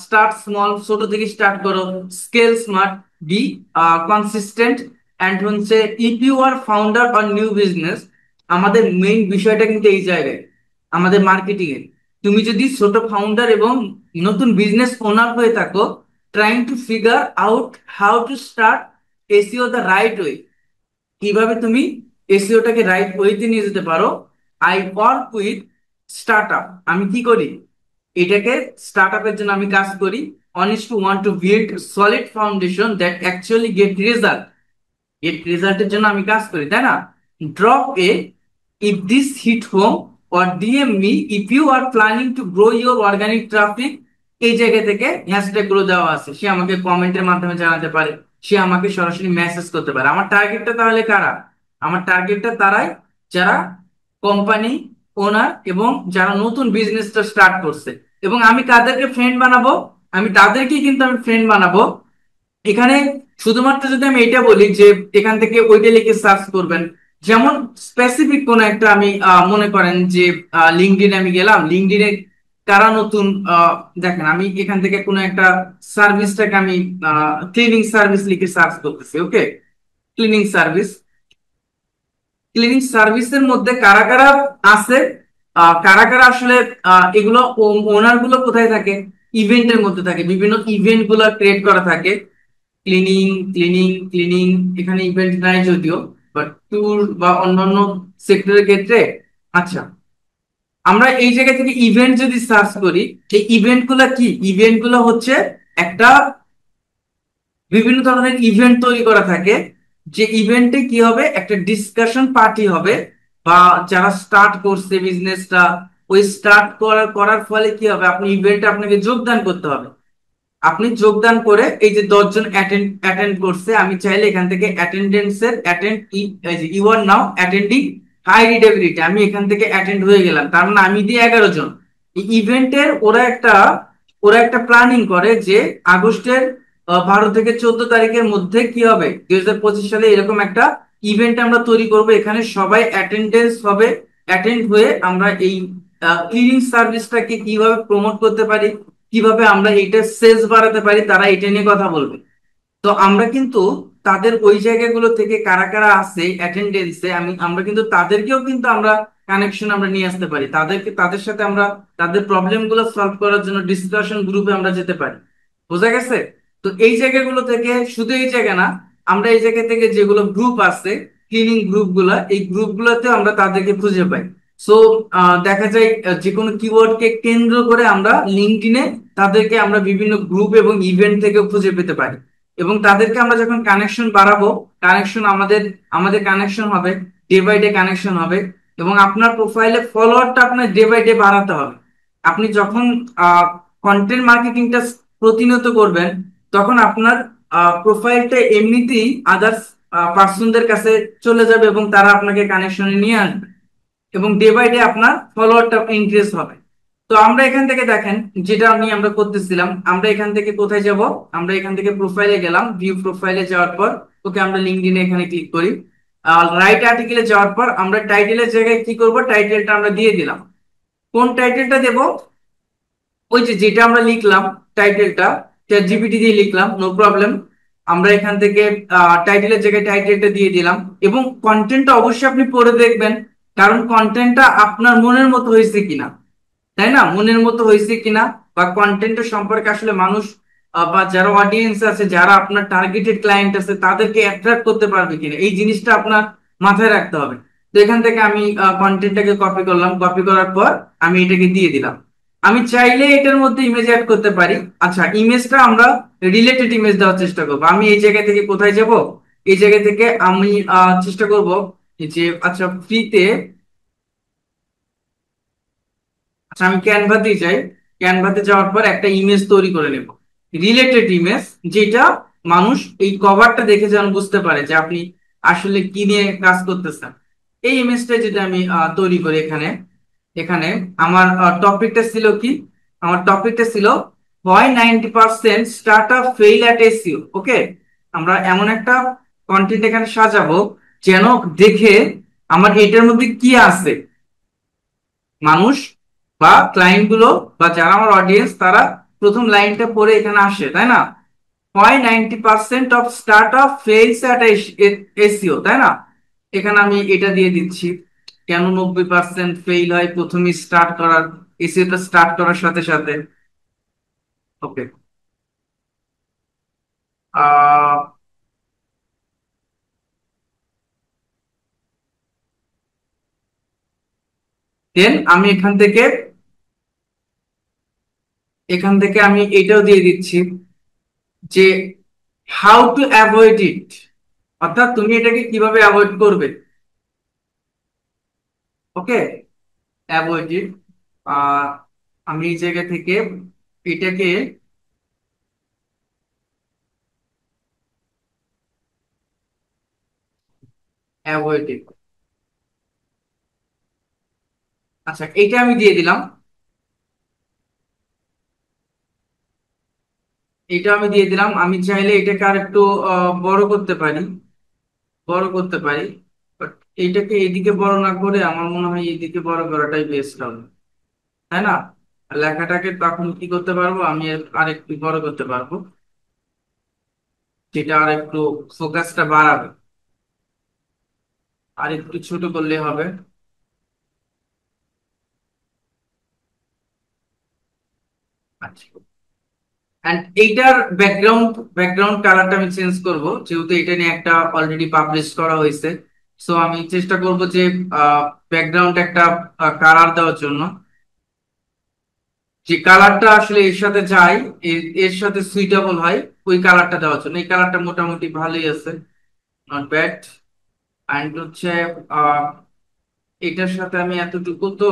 স্টার্ট স্মল, ছোট থেকে স্টার্ট করো। Scale smart, be consistent. And হচ্ছে if you are founder or new business, আমাদের মেইন বিষয়টা কিন্তু এই জায়গায় আমাদের মার্কেটিং এ। তুমি যদি ছোট ফাউন্ডার এবং নতুন বিজনেস ওনার হয়ে থাকো, trying to figure out how to start SEO the right way, কিভাবে তুমি এসইওটাকে রাইট ওয়েতে নিয়ে যেতে পারো। I work with startup. আমি কি করি? এটাকে স্টার্টআপের জন্য আমি কাজ করি। Honest to want to build solid foundation that actually get result. এর রেজাল্টের জন্য আমি কাজ করি, তাই না? Drop a if this hit home or DM me if you are planning to grow your organic traffic. এই জায়গা থেকে হ্যাশট্যাগ গুলো দেওয়া আছে, সে আমাকে কমেন্টের মাধ্যমে জানাতে পারে, সে আমাকে সরাসরি মেসেজ করতে পারে। আমার টার্গেটটা তাহলে কারা? আমার টার্গেটটা তারাই যারা কোম্পানি ওনার এবং যারা নতুন বিজনেসটা স্টার্ট করছে। এবং আমি কাদেরকে ফ্রেন্ড বানাবো? আমি তাদেরকেই কিন্তু আমি ফ্রেন্ড বানাবো। এখানে শুধুমাত্র যদি আমি এটা বলি যে এখান থেকে ওইটা লিখে সার্চ করবেন, যেমন স্পেসিফিক কোন একটা আমি মনে করেন যে লিঙ্কডইন আমি গেলাম, লিঙ্কডইনে কারা নতুন দেখেন, আমি এখান থেকে কোনো একটা সার্ভিসটাকে আমি ক্লিনিং সার্ভিস লিখে সার্চ করতেছি। ওকে, ক্লিনিং সার্ভিস। ক্লিনিং সার্ভিসের মধ্যে কারা কারা আছে, কারা কারা আসলে এগুলো ওনার গুলো কোথায় থাকে? ইভেন্টের মধ্যে থাকে, বিভিন্ন ইভেন্ট গুলো ক্রিয়েট করা থাকে। ক্লিনিং ক্লিনিং ক্লিনিং, এখানে ইভেন্ট নাই যদিও, বাট ট্যুর বা অন্যান্য সেক্টরের ক্ষেত্রে। আচ্ছা, আমরা এই জায়গা থেকে ইভেন্ট যদি সার্চ করি, এই ইভেন্ট গুলা কি? ইভেন্ট গুলো হচ্ছে একটা বিভিন্ন ধরনের ইভেন্ট তৈরি করা থাকে, যে ইভেন্টে কি হবে, একটা ডিসকাশন পার্টি হবে, বা যারা স্টার্ট করছে বিজনেসটা, ওই স্টার্ট করার করার ফলে কি হবে, আপনি ইভেন্টে আপনাকে যোগদান করতে হবে। আপনি যোগদান করে এই যে 10 জন অ্যাটেন্ড করছে, আমি চাইলে এখান থেকে অ্যাটেন্ডেন্সের attend, you are now attending high readability, আমি এখান থেকে অ্যাটেন্ড হয়ে গেলাম, তার মানে আমি দিয়ে 11 জন। এই ইভেন্টের ওরা একটা প্ল্যানিং করে যে আগস্টের 12 থেকে 14 তারিখের মধ্যে কি হবে, 2025 সালে এরকম একটা ইভেন্ট আমরা তৈরি করব, এখানে সবাই অ্যাটেন্ডেন্স হবে। অ্যাটেন্ড হয়ে আমরা এই ক্লিনিং সার্ভিসটাকে কিভাবে প্রমোট করতে পারি, কিভাবে আমরা এটা সেলস বাড়াতে পারি, তারা এটা নিয়ে কথা বলবে। তো আমরা কিন্তু তাদের ওই জায়গাগুলো থেকে কারা কারা আছে অ্যাটেন্ডেন্সে, আমরা কিন্তু তাদেরকেও কিন্তু আমরা কানেকশন আমরা নিয়ে আসতে পারি, তাদের সাথে আমরা তাদের প্রবলেম গুলো সলভ করার জন্য ডিসকাশন গ্রুপে আমরা যেতে পারি। বোঝা গেছে? তো এই জায়গাগুলো থেকে, শুধু এই জায়গা না, আমরা এই জায়গা থেকে যেগুলো গ্রুপ আছে, ক্লিনিং গ্রুপ গুলা, এই গ্রুপ গুলোতে আমরা তাদেরকে খুঁজে পাই। সো দেখা যায় যে কোনো কিওয়ার্ডকে কেন্দ্র করে আমরা লিঙ্কডইনে তাদেরকে আমরা বিভিন্ন গ্রুপ এবং ইভেন্ট থেকে খুঁজে পেতে পারি। এবং তাদেরকে আমরা যখন কানেকশন বাড়াবো, কানেকশন আমাদের আমাদের কানেকশন হবে, ডে বাই ডে কানেকশন হবে। এবং আপনার প্রোফাইলে ফলোয়ারটা আপনার ডে বাই ডে বাড়াতে হবে। আপনি যখন কন্টেন্ট মার্কেটিংটা প্রতিনিয়ত করবেন, তখন আপনার প্রোফাইলটা এমনিতেই আদার্স পার্সনদের কাছে চলে যাবে এবং তারা আপনাকে কানেকশনে নিয়ে আসবে, এবং ডে বাই ডে আপনার ফলোয়ারটা ইনক্রিজ হবে। তো তো আমরা এখান থেকে দেখেন যেটা আমরা করতেছিলাম, আমরা এখান থেকে কোথায় যাব, আমরা এখান থেকে প্রোফাইলে গেলাম, ভিউ প্রোফাইলে যাওয়ার পর ওকে আমরা লিঙ্কডইনে এখানে ক্লিক করি। রাইট আর্টিকেলে যাওয়ার পর আমরা টাইটেলের জায়গায় কি করব, টাইটেলটা আমরা দিয়ে দিলাম। কোন টাইটেলটা দেব, ওই যে যেটা আমরা লিখলাম টাইটেলটা চ্যাট জিপিটি দিয়ে লিখলাম, নো প্রবলেম। আমরা এখান থেকে টাইটেলের জায়গায় টাইটেলটা দিয়ে দিলাম, এবং কন্টেন্টটা অবশ্যই আপনি পড়ে দেখবেন, কারণ কন্টেন্টটা আপনার মনের মতো হয়েছে কিনা, তাই না, মনের মতো হয়েছে কিনা, বা কন্টেন্টের সম্পর্কে আসলে মানুষ বা যারা অডিয়েন্স আছে, যারা আপনার টার্গেটেড ক্লায়েন্ট আছে, তাদেরকে অ্যাট্রাক্ট করতে পারবে কিনা, এই জিনিসটা আপনার মাথায় রাখতে হবে। তো এখান থেকে আমি কন্টেন্টটাকে কপি করলাম, কপি করার পর আমি এটাকে দিয়ে দিলাম। আমি চাইলে এটার মধ্যে ইমেজ অ্যাড করতে পারি। আচ্ছা, ইমেজটা আমরা রিলেটেড ইমেজ দেওয়ার চেষ্টা করবো। আমি এই জায়গা থেকে কোথায় যাব, এই জায়গা থেকে আমি চেষ্টা করব যে আচ্ছা ফ্রিতে, আচ্ছা আমি ক্যানভাতে যাই, ক্যানভাতে যাওয়ার পর একটা ইমেজ তৈরি করে নেব, রিলেটেড ইমেজ, যেটা মানুষ এই কভারটা দেখে যেন বুঝতে পারে যে আপনি আসলে কি নিয়ে কাজ করতেছেন। এই ইমেজটা যেটা আমি তৈরি করি এখানে, এখানে আমার টপিকটা ছিল কি, আমার টপিকটা ছিল হয় 90% startup fail at SEO. Okay, আমরা এমন একটা কন্টেন্ট এখানে সাজাবো যেন দেখে আমার এটার মধ্যে কি আছে, মানুষ বা ক্লায়েন্ট গুলো বা যারা আমার অডিয়েন্স, তারা প্রথম লাইনটা পড়ে এখানে আসে, তাই না, হয় 90% of startup fails at SEO, তাই না। এখানে আমি এটা দিয়ে দিচ্ছি, কেন 90% ফেল হয় প্রথমে স্টার্ট করার, এসইওটা স্টার্ট করার সাথে সাথে। ওকে, আহ দেন আমি এখান থেকে আমি এটাও দিয়ে দিচ্ছি যে হাউ টু অ্যাভয়েড ইট, অর্থাৎ তুমি এটাকে কিভাবে অ্যাভয়েড করবে। ওকে, অ্যাভয়েড ইট। আমি এই জায়গা থেকে এটাকে অ্যাভয়েড ইট, আচ্ছা এটা আমি দিয়ে দিলাম, এটা আমি দিয়ে দিলাম। আমি চাইলে এটাকে আর একটু বড় করতে পারি, বড় করতে পারি, বাট এইটাকে এইদিকে বড় না করে আমার মনে হয় এইদিকে বড় করাটাই বেস্ট হবে, তাই না। লেখাটাকে তখন কি করতে পারবো, আমি আর একটু বড় করতে পারবো, যেটা আর একটু ফোকাসটা বাড়াবে। আর একটু ছোট করলে হবে। আচ্ছা, এন্ড এইটার ব্যাকগ্রাউন্ড কালারটা আমি চেঞ্জ করব, যেহেতু এটা নিয়ে একটা অলরেডি পাবলিশ করা হয়েছে। সো আমি চেষ্টা করব যে ব্যাকগ্রাউন্ড একটা কালার দেওয়ার জন্য, যে কালারটা আসলে এর সাথে যায়, এর সাথে সুইটেবল হয়, ওই কালারটা দেওয়ার জন্য। এই কালারটা মোটামুটি ভালোই আছে, নট ব্যাড। অ্যান্ড হচ্ছে আহ এটার সাথে আমি এতটুকু তো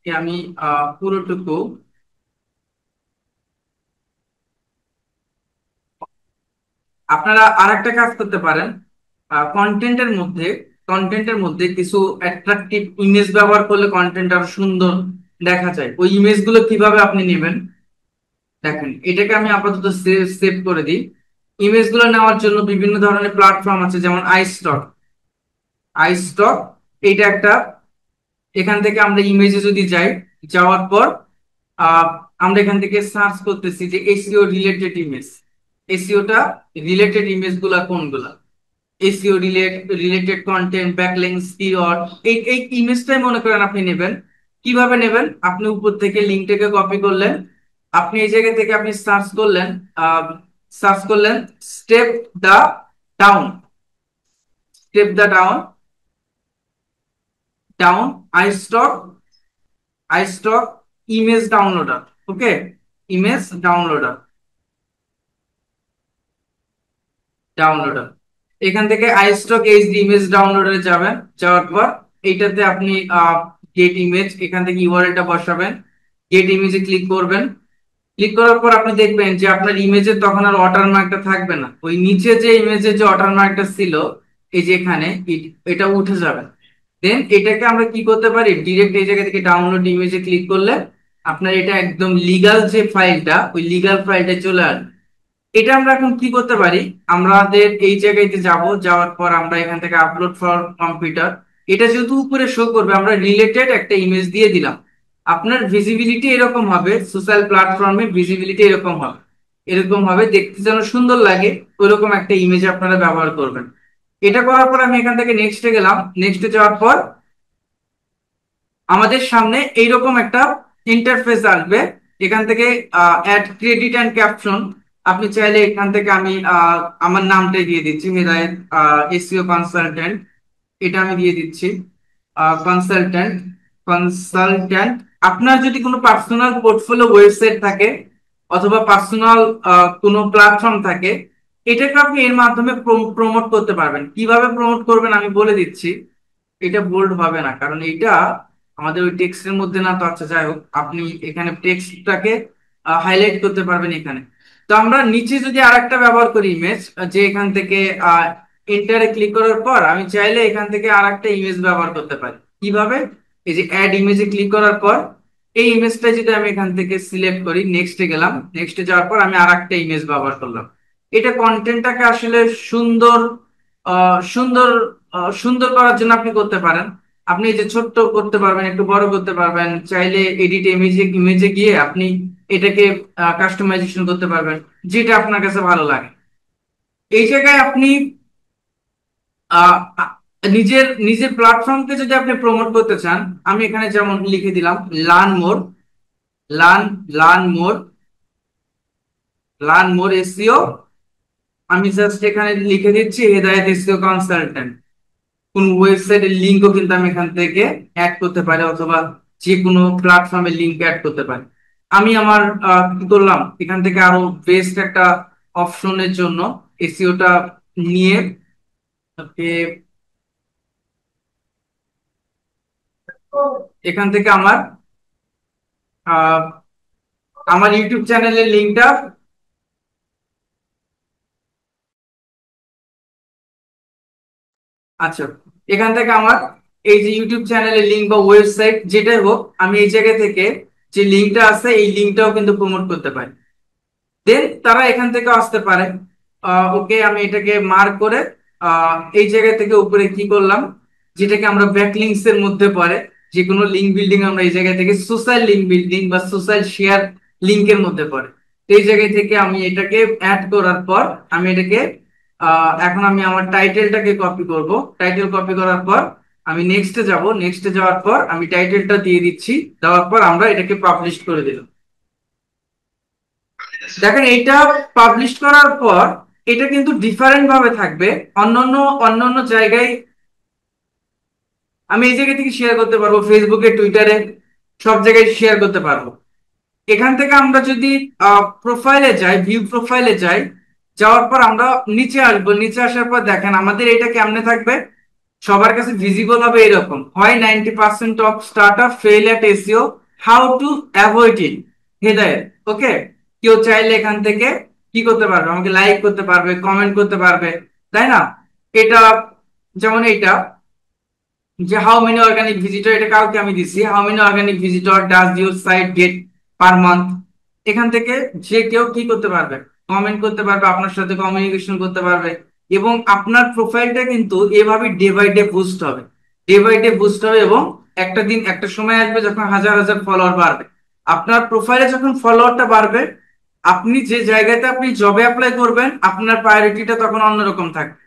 কি আমি পুরোটুকু, আপনারা আরেকটা কাজ করতে পারেন, কন্টেন্টের মধ্যে কন্টেন্টের মধ্যে কিছু অ্যাট্রাকটিভ ইমেজ ব্যবহার করলে কন্টেন্ট আরো সুন্দর দেখা যায়। ওই ইমেজগুলো কিভাবে আপনি নেবেন, দেখেন এটাকে আমি আপাতত সেভ করে দিই। ইমেজগুলো নেওয়ার জন্য বিভিন্ন ধরনের প্ল্যাটফর্ম আছে, যেমন আইস্টক। আইস্টক এইটা একটা, এখান থেকে আমরা ইমেজে যদি যাই, যাওয়ার পর আহ, আমরা এখান থেকে সার্চ করতেছি যে এসইও রিলেটেড ইমেজ, এসইওটা রিলেটেড ইমেজ গুলা কোনগুলা, SEO related content, backlinks, keyword, এই এই ইমেজটাই মনে করেন আপনি নেবেন। কিভাবে নেবেন, আপনি উপর থেকে লিঙ্কটাকে কপি করলেন, আপনি এই জায়গা থেকে আপনি সার্চ করলেন step the down, step the down, down iStock, iStock image downloader. Okay, image downloader, downloader, এখান থেকে আইস্টক এইচডি ইমেজ ডাউনলোডারে যাবেন। যাওয়ার পর এইটাতে আপনি গেট ইমেজ, এখান থেকে ইউআরএলটা বসাবেন, গেট ইমেজে ক্লিক করবেন। ক্লিক করার পর আপনি দেখবেন যে আপনার ইমেজের তখন আর ওয়াটারমার্কটা থাকবে না, ওই নিচে যে ইমেজের যে ওয়াটারমার্কটা ছিল, এই যে এখানে এটা উঠে যাবে। দেন এটাকে আমরা কি করতে পারি, ডিরেক্ট এই জায়গা থেকে ডাউনলোড ইমেজে ক্লিক করলে আপনার এটা একদম লিগাল যে ফাইলটা, ওই লিগাল ফাইলটা চলে আসবে। এটা আমরা এখন কি করতে পারি, আমাদের এই জায়গাতে যাব, যাওয়ার পর আমরা এখান থেকে আপলোড ফর কম্পিউটার, এটা যেহেতু উপরে শো করবে, আমরা রিলেটেড একটা ইমেজ দিয়ে দিলাম। আপনার ভিজিবিলিটি এরকম হবে, সোশ্যাল প্ল্যাটফর্মে ভিজিবিলিটি এরকম হবে, এরকম হবে, দেখতে যেন সুন্দর লাগে ওইরকম একটা ইমেজ আপনারা ব্যবহার করবেন। এটা করার পর আমি এখান থেকে নেক্সটে গেলাম। নেক্সটে যাওয়ার পর আমাদের সামনে এইরকম একটা ইন্টারফেস আসবে। এখান থেকে অ্যাড ক্রেডিট অ্যান্ড ক্যাপশন, আপনি চাইলে এখান থেকে আমি আমার নামটাই দিয়ে দিচ্ছি, হেদায়েত এসইও কনসালটেন্ট, এটা আমি দিয়ে দিচ্ছি। Consultant, consultant. আপনার যদি কোনো পার্সোনাল পোর্টফোলিও ওয়েবসাইট থাকে অথবা পার্সোনাল কোনো প্ল্যাটফর্ম থাকে, এটাকে আপনি এর মাধ্যমে প্রমোট করতে পারবেন। কিভাবে প্রমোট করবেন আমি বলে দিচ্ছি। এটা বোল্ড হবে না, কারণ এটা আমাদের ওই টেক্সটের মধ্যে না, তো আচ্ছা যাই হোক, আপনি এখানে টেক্সটটাকে হাইলাইট করতে পারবেন এখানে। তো আমরা নিচে যদি আরেকটা ব্যবহার করি ইমেজ, যে এখান থেকে এন্টারে ক্লিক করার পর আমি চাইলে এখান থেকে আরেকটা ইমেজ ব্যবহার করতে পারি। কিভাবে? এই যে অ্যাড ইমেজে ক্লিক করার পর এই ইমেজটা যদি আমি এখান থেকে সিলেক্ট করি, নেক্সটে গেলাম, নেক্সটে যাওয়ার পর আমি আরেকটা ইমেজ ব্যবহার করলাম। এটা কন্টেন্টটাকে আসলে সুন্দর সুন্দর সুন্দর করার জন্য আপনি করতে পারেন। আপনি এই যে ছোট্ট করতে পারবেন, একটু বড় করতে পারবেন, চাইলে এডিট ইমেজে ইমেজে গিয়ে আপনি এটাকে কাস্টমাইজেশন করতে পারবেন, যেটা আপনার কাছে ভালো লাগে। এই জায়গায় আপনি আহ, আ- নিজের নিজের প্ল্যাটফর্মকে যদি আপনি প্রমোট করতে চান, আমি এখানে যেমন লিখে দিলাম learn more, learn learn more, learn more SEO. আমি জাস্ট এখানে লিখে দিচ্ছি হেদায়েত এসইও কনসালটেন্ট। কোন ওয়েবসাইটের লিঙ্কও কিন্তু আমি এখান থেকে অ্যাড করতে পারি, অথবা যে কোনো প্ল্যাটফর্মের লিঙ্ক অ্যাড করতে পারি। আমি আমার কি করলাম, এখান থেকে আরো বেস্ট একটা অপশনের জন্য এসইওটা নিয়ে ওকে, এখান থেকে আহ, আমার ইউটিউব চ্যানেলের লিঙ্কটা, আচ্ছা, এখান থেকে আমার এই যে ইউটিউব চ্যানেলের লিঙ্ক বা ওয়েবসাইট যেটাই হোক, আমি এই জায়গা থেকে যে লিঙ্কটা আছে এই লিঙ্কটাও কিন্তু প্রমোট করতে পারি। দেন তারা এখান থেকে আসতে পারে। ওকে, আমি এটাকে মার্ক করে এই জায়গা থেকে উপরে কি করলাম, যেটাকে আমরা ব্যাকলিংকস এর মধ্যে পড়ে, যে কোনো লিঙ্ক বিল্ডিং আমরা এই জায়গা থেকে সোশ্যাল লিঙ্ক বিল্ডিং বা সোশ্যাল শেয়ার লিঙ্কের মধ্যে পড়ে। তো এই জায়গা থেকে আমি এটাকে অ্যাড করার পর আমি এটাকে এখন আমি আমার টাইটেলটাকে কপি করব। টাইটেল কপি করার পর আমি নেক্সটে যাব, নেক্সটে যাওয়ার পর আমি টাইটেলটা দিয়ে দিচ্ছি, দেওয়ার পর আমরা এটাকে পাবলিশ করে দিলাম। দেখেন এটা পাবলিশ করার পর এটা কিন্তু ডিফারেন্ট ভাবে থাকবে। অন্যান্য অন্যান্য জায়গায় আমি এই জায়গা থেকে শেয়ার করতে পারবো, ফেসবুকে, টুইটারে, সব জায়গায় শেয়ার করতে পারবো। এখান থেকে আমরা যদি প্রোফাইলে যাই, ভিউ প্রোফাইলে যাই, যাওয়ার পর আমরা নিচে আসবো। নিচে আসার পর দেখেন আমাদের এটা কেমনে থাকবে, সবার কাছে ভিজিবল হবে এরকম, হয় 90% of startup fail at SEO, how to avoid it, Hedayet. Okay, কেউ চাইলে এখান থেকে কি করতে পারবে, আমাকে লাইক করতে পারবে, কমেন্ট করতে পারবে, তাই না? এটা যেমন এইটা, যে হাউ মেনি অর্গানিক ভিজিটর, এটা কাউকে আমি দিছি, how many organic visitor does your site get per month. এখান থেকে যে কেউ কি করতে পারবে, কমেন্ট করতে পারবে, আপনার সাথে কমিউনিকেশন করতে পারবে। এবং আপনার প্রোফাইলটা কিন্তু এভাবে ডে বাই ডে বুস্ট হবে, ডে বাই ডে বুস্ট হবে। এবং একটা দিন একটা সময় আসবে যখন হাজার হাজার ফলোয়ার বাড়বে। আপনার প্রোফাইলে যখন ফলোয়ারটা বাড়বে, আপনি যে জায়গাতে আপনি জবে অ্যাপ্লাই করবেন, আপনার প্রায়োরিটিটা তখন অন্যরকম থাকবে।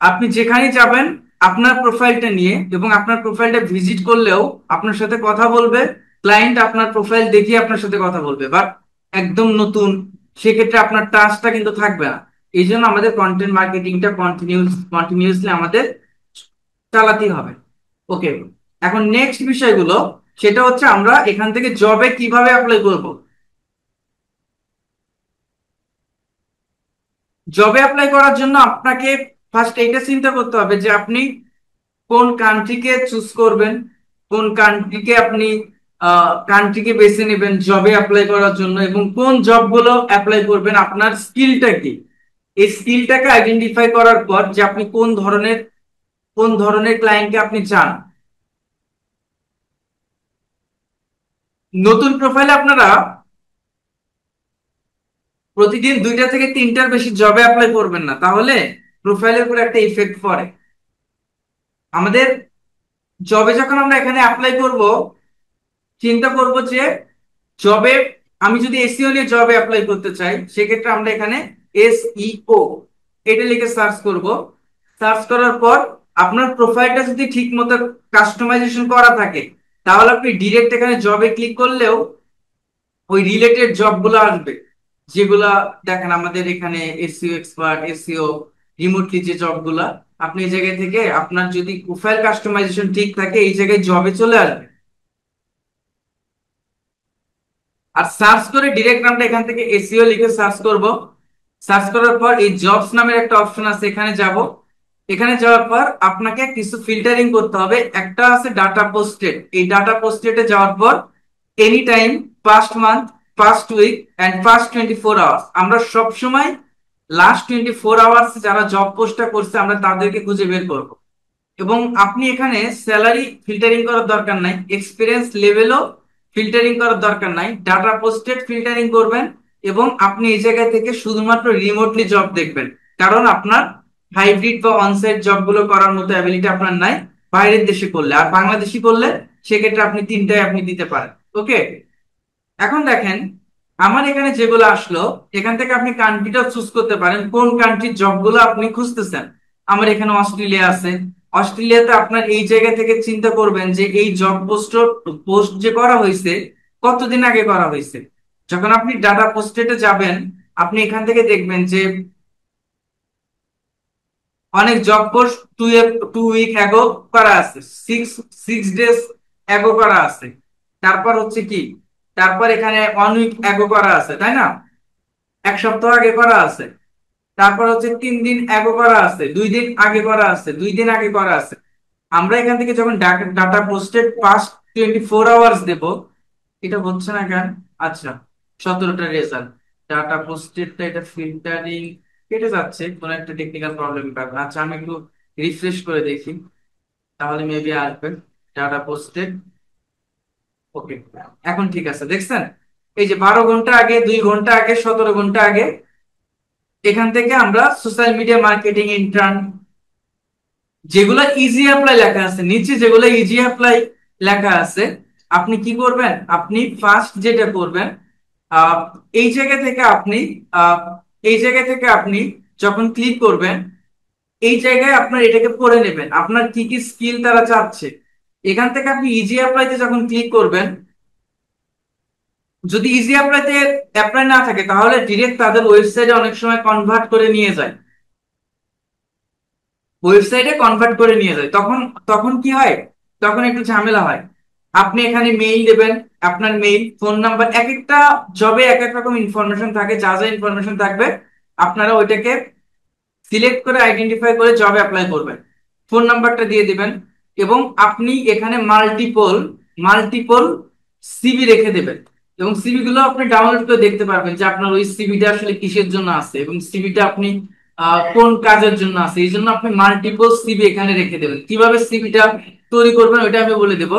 আপনি যেখানে যাবেন আপনার প্রোফাইলটা নিয়ে, এবং আপনার প্রোফাইলটা ভিজিট করলেও আপনার সাথে কথা বলবে, ক্লায়েন্ট আপনার প্রোফাইল দেখিয়ে আপনার সাথে কথা বলবে, বাট একদম নতুন, সেক্ষেত্রে আপনার টাস্কটা কিন্তু থাকবে না। এই জন্য আমাদের কন্টেন্ট মার্কেটিংটা কন্টিনিউসলি আমাদের চালাতেই হবে। ওকে, এখন নেক্সট বিষয়গুলো, সেটা হচ্ছে আমরা এখান থেকে জবে কিভাবে অ্যাপ্লাই করব। জবে অ্যাপ্লাই করার জন্য আপনাকে ফার্স্ট এইটা চিন্তা করতে হবে যে আপনি কোন কান্ট্রিকে চুজ করবেন, কোন কান্ট্রিকে আপনি কান্ট্রিকে বেছে নেবেন জবে অ্যাপ্লাই করার জন্য, এবং কোন জবগুলো অ্যাপ্লাই করবেন, আপনার স্কিলটা কি। এই স্কিলটাকে আইডেন্টিফাই করার পর যে আপনি কোন ধরনের ক্লায়েন্টকে আপনি চান। নতুন প্রোফাইলে আপনারা প্রতিদিন 2টা থেকে 3টার বেশি জবে অ্যাপ্লাই করবেন না, তাহলে প্রোফাইলের উপর একটা ইফেক্ট পড়ে। আমাদের জবে যখন আমরা এখানে অ্যাপ্লাই করব, চিন্তা করব যে জবে আমি যদি এসইও নিয়ে জবে অ্যাপ্লাই করতে চাই, সেক্ষেত্রে আমরা এখানে এসইও এটা লিখে সার্চ করব। সার্চ করার পর আপনার প্রোফাইলটা যদি ঠিক মতো কাস্টমাইজেশন করা থাকে, তাহলে আপনি ডিরেক্ট এখানে জবে ক্লিক করলেও ওই রিলেটেড জবগুলো আসবে, যেগুলা দেখেন আমাদের এখানে এসইও এক্সপার্ট, এসইও রিমোটলি যে জবগুলা, আপনি এই জায়গা থেকে আপনার যদি প্রোফাইল কাস্টমাইজেশন ঠিক থাকে এই জায়গায় জবে চলে আসবে। আর সার্চ করে ডিরেক্ট আমরা এখান থেকে এসইও লিখে সার্চ করব। সার্চ করার পর এই জবস নামের একটা অপশন আছে, এখানে যাব। এখানে যাওয়ার পর আপনাকে কিছু ফিল্টারিং করতে হবে। একটা আছে ডাটা পোস্টেড, এই ডাটা পোস্টেডে যাওয়ার পর any time, past month, past week and past 24 hours, আমরা সব সময় লাস্ট 24 আওয়ার্স যারা জব পোস্টটা করছে আমরা তাদেরকে খুঁজে বের করব। এবং আপনি এখানে স্যালারি ফিল্টারিং করার দরকার নাই, এক্সপিরিয়েন্স লেভেলও ফিল্টারিং করার দরকার নাই, ডাটা পোস্টেড ফিল্টারিং করবেন। এবং আপনি এই জায়গা থেকে শুধুমাত্র রিমোটলি জব দেখবেন, কারণ আপনার হাইব্রিড বা অনসাইট জবগুলো করার মতো অ্যাবিলিটি আপনার নাই বাইরের দেশে করলে। আর বাংলাদেশি করলে সেক্ষেত্রে আপনি 3টায় আপনি দিতে পারেন। ওকে, এখন দেখেন আমার এখানে যেগুলো আসলো, এখান থেকে আপনি কান্ট্রিটা চুজ করতে পারেন কোন কান্ট্রির জবগুলো আপনি খুঁজতেছেন। আমার এখানে অস্ট্রেলিয়া আছে। অস্ট্রেলিয়াতে আপনার এই জায়গা থেকে চিন্তা করবেন যে এই জব পোস্ট যে করা হয়েছে কতদিন আগে করা হয়েছে। যখন আপনি ডাটা পোস্টেটে যাবেন, আপনি এখান থেকে দেখবেন যে অনেক জব পোস্ট 2 উইক অ্যাগো করা আছে, 6 ডেজ অ্যাগো করা আছে। তারপর হচ্ছে কি, তারপর এখানে 1 উইক অ্যাগো করা আছে, তাই না? 1 সপ্তাহ আগে করা আছে। তারপর হচ্ছে 3 দিন অ্যাগো করা আছে, 2 দিন আগে করা আছে, 2 দিন আগে করা আছে। আমরা এখান থেকে যখন ডাটা পোস্টেড পাস্ট 24 আওয়ার্স দেব, এটা হচ্ছে না কেন? আচ্ছা, 17টা রেজাল্ট ডাটা পোস্টেডটা, এটা ফিল্টারিং কেটে যাচ্ছে, কোন একটা টেকনিক্যাল প্রবলেম কারণে। আচ্ছা, আমি একটু রিফ্রেশ করে দেখি, তাহলে মেবি আসবে। ডাটা পোস্টেড, ওকে, এখন ঠিক আছে। দেখছেন এই যে 12 ঘন্টা আগে, 2 ঘন্টা আগে, 17 ঘন্টা আগে, এখান থেকে আমরা সোশ্যাল মিডিয়া মার্কেটিং ইন্টার্ন, যেগুলো ইজি অ্যাপ্লাই লেখা আছে নিচে, যেগুলো ইজি অ্যাপ্লাই লেখা আছে, আপনি কি করবেন? আপনি ফার্স্ট যেটা করবেন, আহ, এই জায়গা থেকে আপনি আহ, এই জায়গা থেকে আপনি যখন ক্লিক করবেন, এই জায়গায় আপনার এটাকে পড়ে নেবেন আপনার কি কি স্কিল তারা চাচ্ছে। এখান থেকে আপনি ইজি অ্যাপ্লাইতে যখন ক্লিক করবেন, যদি ইজি অ্যাপ্লাইতে অ্যাপ্লাই না থাকে তাহলে ডিরেক্ট তাদের ওয়েবসাইটে অনেক সময় কনভার্ট করে নিয়ে যায়, ওয়েবসাইটে কনভার্ট করে নিয়ে যায়। তখন তখন কি হয়? তখন একটু ঝামেলা হয়। আপনি এখানে মেইল দেবেন, আপনার মেইল, ফোন নাম্বার, এক একটা জবে এক এক রকম ইনফরমেশন থাকে, যা যা ইনফরমেশন থাকবে আপনারা ওইটাকে সিলেক্ট করে আইডেন্টিফাই করে জবে অ্যাপ্লাই করবেন। ফোন নাম্বারটা দিয়ে দিবেন এবং আপনি এখানে মাল্টিপল মাল্টিপল সিভি রেখে দেবেন। এবং সিভি গুলো আপনি ডাউনলোড করে দেখতে পারবেন যে আপনার ওই সিভিটা আসলে কিসের জন্য আছে এবং সিভিটা আপনি কোন কাজের জন্য আছে। এই জন্য আপনি মাল্টিপল সিভি এখানে রেখে দেবেন। কিভাবে সিভিটা তৈরি করবেন ওইটা আমি বলে দেবো।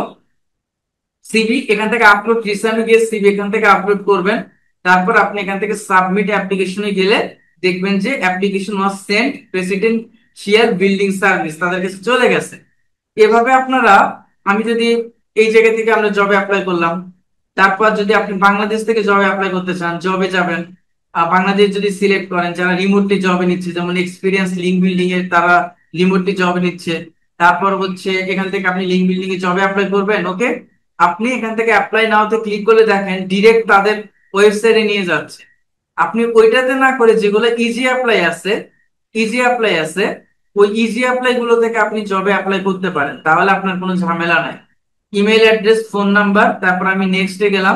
সিভি এখান থেকে আপলোড, রিসেন্ট গিয়ে সিভি এখান থেকে আপলোড করবেন। তারপর আপনি এখান থেকে সাবমিট অ্যাপ্লিকেশনে গেলে দেখবেন যে application was sent presidential building service, তাদের কাছে চলে গেছে। এভাবে আপনারা, আমি যদি এই জায়গা থেকে আমরা জবে অ্যাপ্লাই করলাম, তারপর যদি আপনি বাংলাদেশ থেকে জবে অ্যাপ্লাই করতে চান, জবে যাবেন। বাংলাদেশ যদি সিলেক্ট করেন, যারা রিমোটলি জবে নিচ্ছে, যেমন এক্সপিরিয়েন্স লিঙ্ক বিল্ডিং এর, তারা রিমোটলি জবে নিচ্ছে। তারপর হচ্ছে এখান থেকে আপনি লিঙ্ক বিল্ডিং এ জবে অ্যাপ্লাই করবেন। ওকে, আপনি এখান থেকে অ্যাপ্লাই নাওতে ক্লিক করলে দেখেন ডিরেক্ট তাদের ওয়েবসাইটে নিয়ে যাচ্ছে। আপনি ওইটাতে না করে যেগুলো ইজি অ্যাপ্লাই আছে, ইজি অ্যাপ্লাই আছে, ওই ইজি অ্যাপ্লাই গুলো থেকে আপনি জবে অ্যাপ্লাই করতে পারেন, তাহলে আপনার কোনো ঝামেলা নাই। ইমেল অ্যাড্রেস, ফোন নাম্বার, তারপর আমি নেক্সটে গেলাম।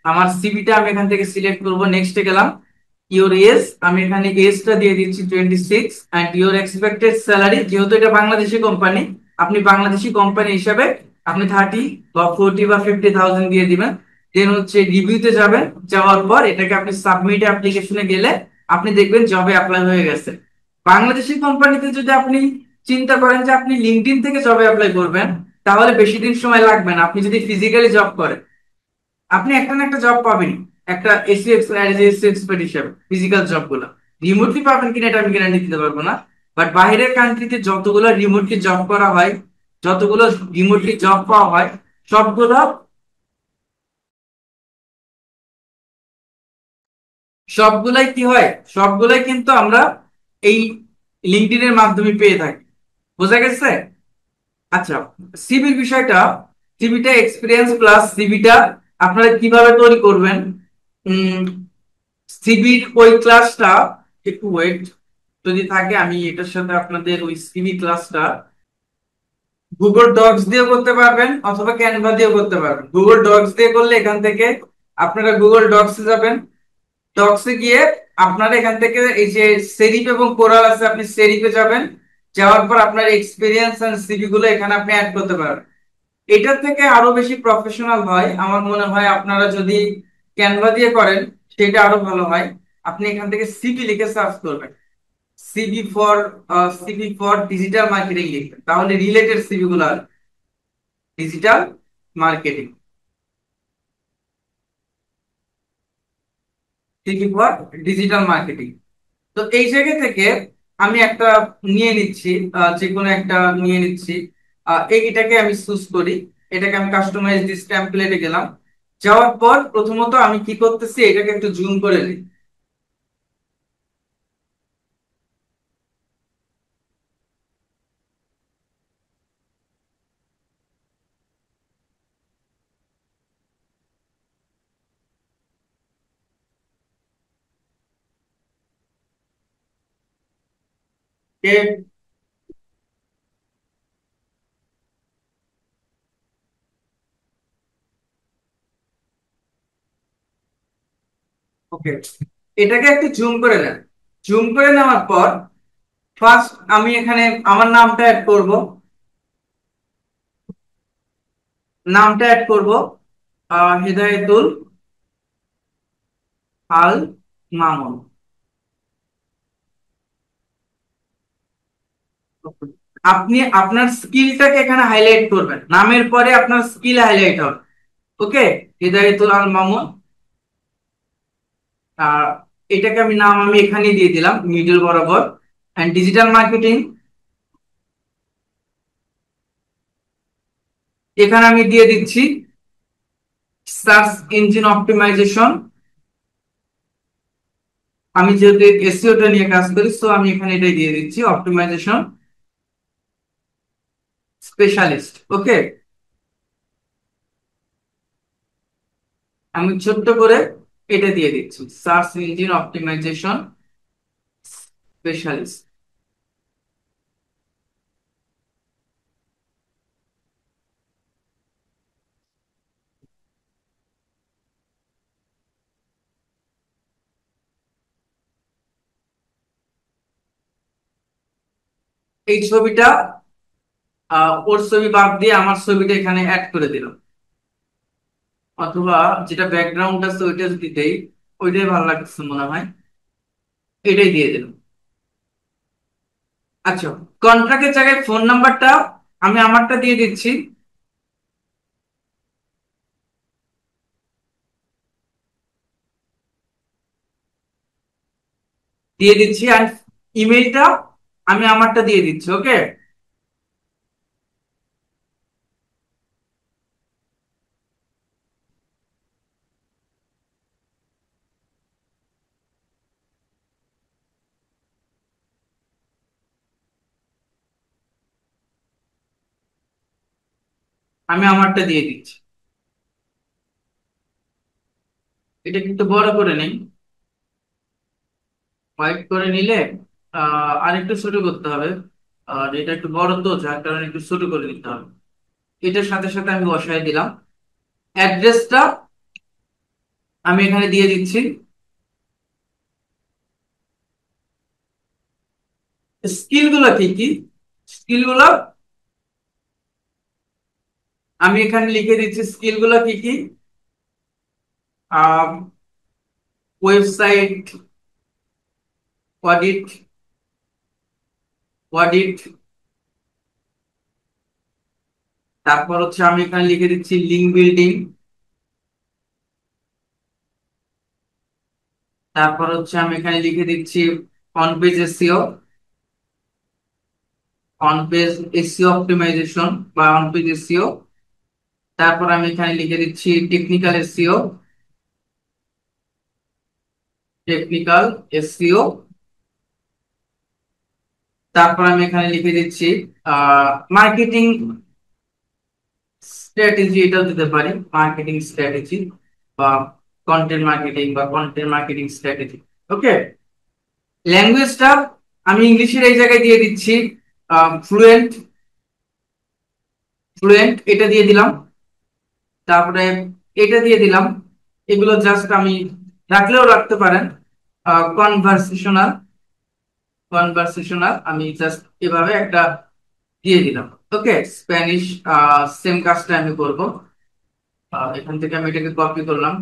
আমার সিভিটা আমি এখান থেকে সিলেক্ট করব, নেক্সটে গেলাম। ইওর এজ, আমি এখানে এজটা দিয়ে দিচ্ছি 26, অ্যান্ড ইওর এক্সপেক্টেড স্যালারি, যেহেতু এটা বাংলাদেশি কোম্পানি, আপনি বাংলাদেশি কোম্পানি হিসাবে আপনি 30 বা 40 বা 50,000 দিয়ে দিবেন। দেন হচ্ছে রিভিউতে যাবেন, যাওয়ার পর এটাকে আপনি সাবমিট অ্যাপ্লিকেশনে গেলে আপনি দেখবেন জবে অ্যাপ্লাই হয়ে গেছে। বাংলাদেশি কোম্পানিতে যদি আপনি চিন্তা করেন যে আপনি লিঙ্কডইন থেকে জবে অ্যাপ্লাই করবেন, তাহলে বেশি দিন সময় লাগবে না, আপনি যদি ফিজিক্যালি জব করেন। আপনি একটা না একটা জব পাবেন, একটা এসি এক্সপেডিশন ফিজিক্যাল জব গুলো রিমোটলি পাবেন কিনা এটা আমি গ্যারান্টি দিতে পারবো না। বাট বাইরের কান্ট্রিতে যতগুলো রিমোটলি জব করা হয়, যতগুলো রিমোটলি জব পাওয়া হয়, সবগুলো সবগুলাই কি হয়, সবগুলাই কিন্তু আমরা এই লিঙ্কডইন এর মাধ্যমে পেয়ে থাকি। বোঝা গেছে? আচ্ছা, সিভির বিষয়টা, সিভিটা এক্সপিরিয়েন্স প্লাস সিভিটা আপনারা কিভাবে তৈরি করবেন। সিভির ওই ক্লাসটা, একটু ওয়েট, যদি থাকে আমি এটার সাথে আপনাদের ওই সিভি ক্লাসটা গুগল ডকস দিয়ে করতে পারবেন অথবা ক্যানভা দিয়ে করতে পারবেন। গুগল ডকস দিয়ে করলে এখান থেকে আপনারা গুগল ডকসে যাবেন, ডকসে গিয়ে আপনারা এখান থেকে এই যে সেরিফ এবং কোরাল আছে, আপনি সেরিফে যাবেন, যাওয়ার পর আপনার এক্সপিরিয়েন্স এন্ড সিভি গুলো এখানে আপনি অ্যাড করতে পারবেন। এটার থেকে আরো বেশি প্রফেশনাল হয় আমার মনে হয় আপনারা যদি ক্যানভা দিয়ে করেন, সেটা আরো ভালো হয়। আপনি এখান থেকে সিভি লিখে সার্চ করবেন, সিভি ফর ডিজিটাল মার্কেটিং লিখবেন, তাহলে রিলেটেড সিভি গুলো digital marketing, CV for digital marketing. তো এই জায়গা থেকে আমি একটা নিয়ে নিচ্ছি, যে কোনো একটা নিয়ে নিচ্ছি। এটাকে আমি চুজ করি, এটাকে আমি কাস্টমাইজ দিস টেমপ্লেটে গেলাম। যাওয়ার পর প্রথমত আমি কি করতেছি, এটাকে একটু জুম করে নিই। ওকে, এটাকে একটু জুম করে নেন। জুম করে নেওয়ার পর ফার্স্ট আমি এখানে আমার নামটা অ্যাড করব, নামটা অ্যাড করব হিদায়াতুল আল মামুন। আপনি আপনার স্কিলটাকে এখানে হাইলাইট করবেন, নামের পরে আপনার স্কিল হাইলাইট হবে। ওকে, হিদায়াতুল আল মামুন। আর এটাকে আমি নাম আমি এখানে দিয়ে দিলাম মিডল বরাবর। এন্ড ডিজিটাল মার্কেটিং এখানে আমি দিয়ে দিচ্ছি সার্চ ইঞ্জিন অপটিমাইজেশন। আমি যেহেতু এসইওটা নিয়ে কাজ করি, তো আমি এখানে এটাই দিয়ে দিচ্ছি অপটিমাইজেশন স্পেশালিস্ট। ওকে, আমি ছোট্ট করে এটা দিয়ে দিচ্ছি সার্চ ইঞ্জিন অপটিমাইজেশন স্পেশালিস্ট। এই ছবিটা ওর ছবি বাদ দিয়ে আমার ছবিটা এখানে অ্যাড করে দিলাম, অথবা যেটা ব্যাকগ্রাউন্ড আছে ওইটা যদি দেই, ওইটাই ভালো লাগছে মনে হয়, এটাই দিয়ে দিলাম। আচ্ছা, কন্ট্রাক্টের জায়গায় ফোন নাম্বারটা আমি আমারটা দিয়ে দিচ্ছি, আর ইমেলটা আমি আমারটা দিয়ে দিচ্ছি। ওকে, আমি আমারটা দিয়ে দিচ্ছি। এটা কিন্তু বড় করে নেই, হোয়াইট করে নিলে আরেকটু ছোট করতে হবে। আর এটা একটু বড় তো, যার কারণে একটু ছোট করে নিতে হবে। এটার সাথে সাথে আমি বসাই দিলাম অ্যাড্রেসটা, আমি এখানে দিয়ে দিচ্ছি। স্কিল গুলা কি কি, স্কিল গুলা আমি এখানে লিখে দিচ্ছি, স্কিল গুলা কি কি। ওয়েবসাইট অডিট, অডিট, তারপর হচ্ছে আমি এখানে লিখে দিচ্ছি লিঙ্ক বিল্ডিং, তারপর হচ্ছে আমি এখানে লিখে দিচ্ছি on page SEO, on page SEO optimization বা অন পেজ এসইও। তারপর আমি এখানে লিখে দিচ্ছি টেকনিক্যাল এসইও, টেকনিক্যাল এসইও। তারপর আমি এখানে লিখে দিচ্ছি মার্কেটিং স্ট্র্যাটেজি, এটাও দিতে পারি মার্কেটিং স্ট্র্যাটেজি বা কন্টেন্ট মার্কেটিং বা কন্টেন্ট মার্কেটিং স্ট্র্যাটেজি। ওকে, ল্যাঙ্গুয়েজটা আমি ইংলিশের এই জায়গায় দিয়ে দিচ্ছি ফ্লুয়েন্ট, ফ্লুয়েন্ট এটা দিয়ে দিলাম। তারপরে এটা দিয়ে দিলাম। এগুলো জাস্ট আমি রাখলেও রাখতে পারেন। কনভারসেশনাল, কনভারসেশনাল আমি জাস্ট এভাবে একটা দিয়ে দিলাম। ওকে, স্প্যানিশ সেম কাজটা আমি করব। এখান থেকে আমি এটাকে কপি করলাম।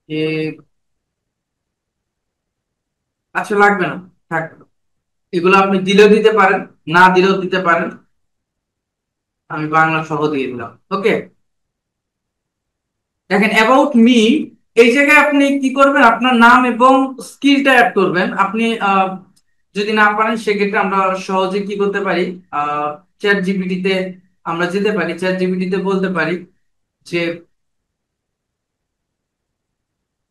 এ আচ্ছা, লাগবে না, থাক। এগুলো আপনি দিলেও দিতে পারেন, না দিলেও দিতে পারেন। আমি বাংলা সহ দিয়ে দিলাম। ওকে, দেখেন অ্যাবাউট মি, এই জায়গায় আপনি কি করবেন, আপনার নাম এবং স্কিলটা অ্যাড করবেন। আপনি যদি না পারেন সেক্ষেত্রে আমরা সহজে কি করতে পারি, চ্যাট জিপিটিতে আমরা যেতে পারি, চ্যাট জিপিটিতে বলতে পারি যে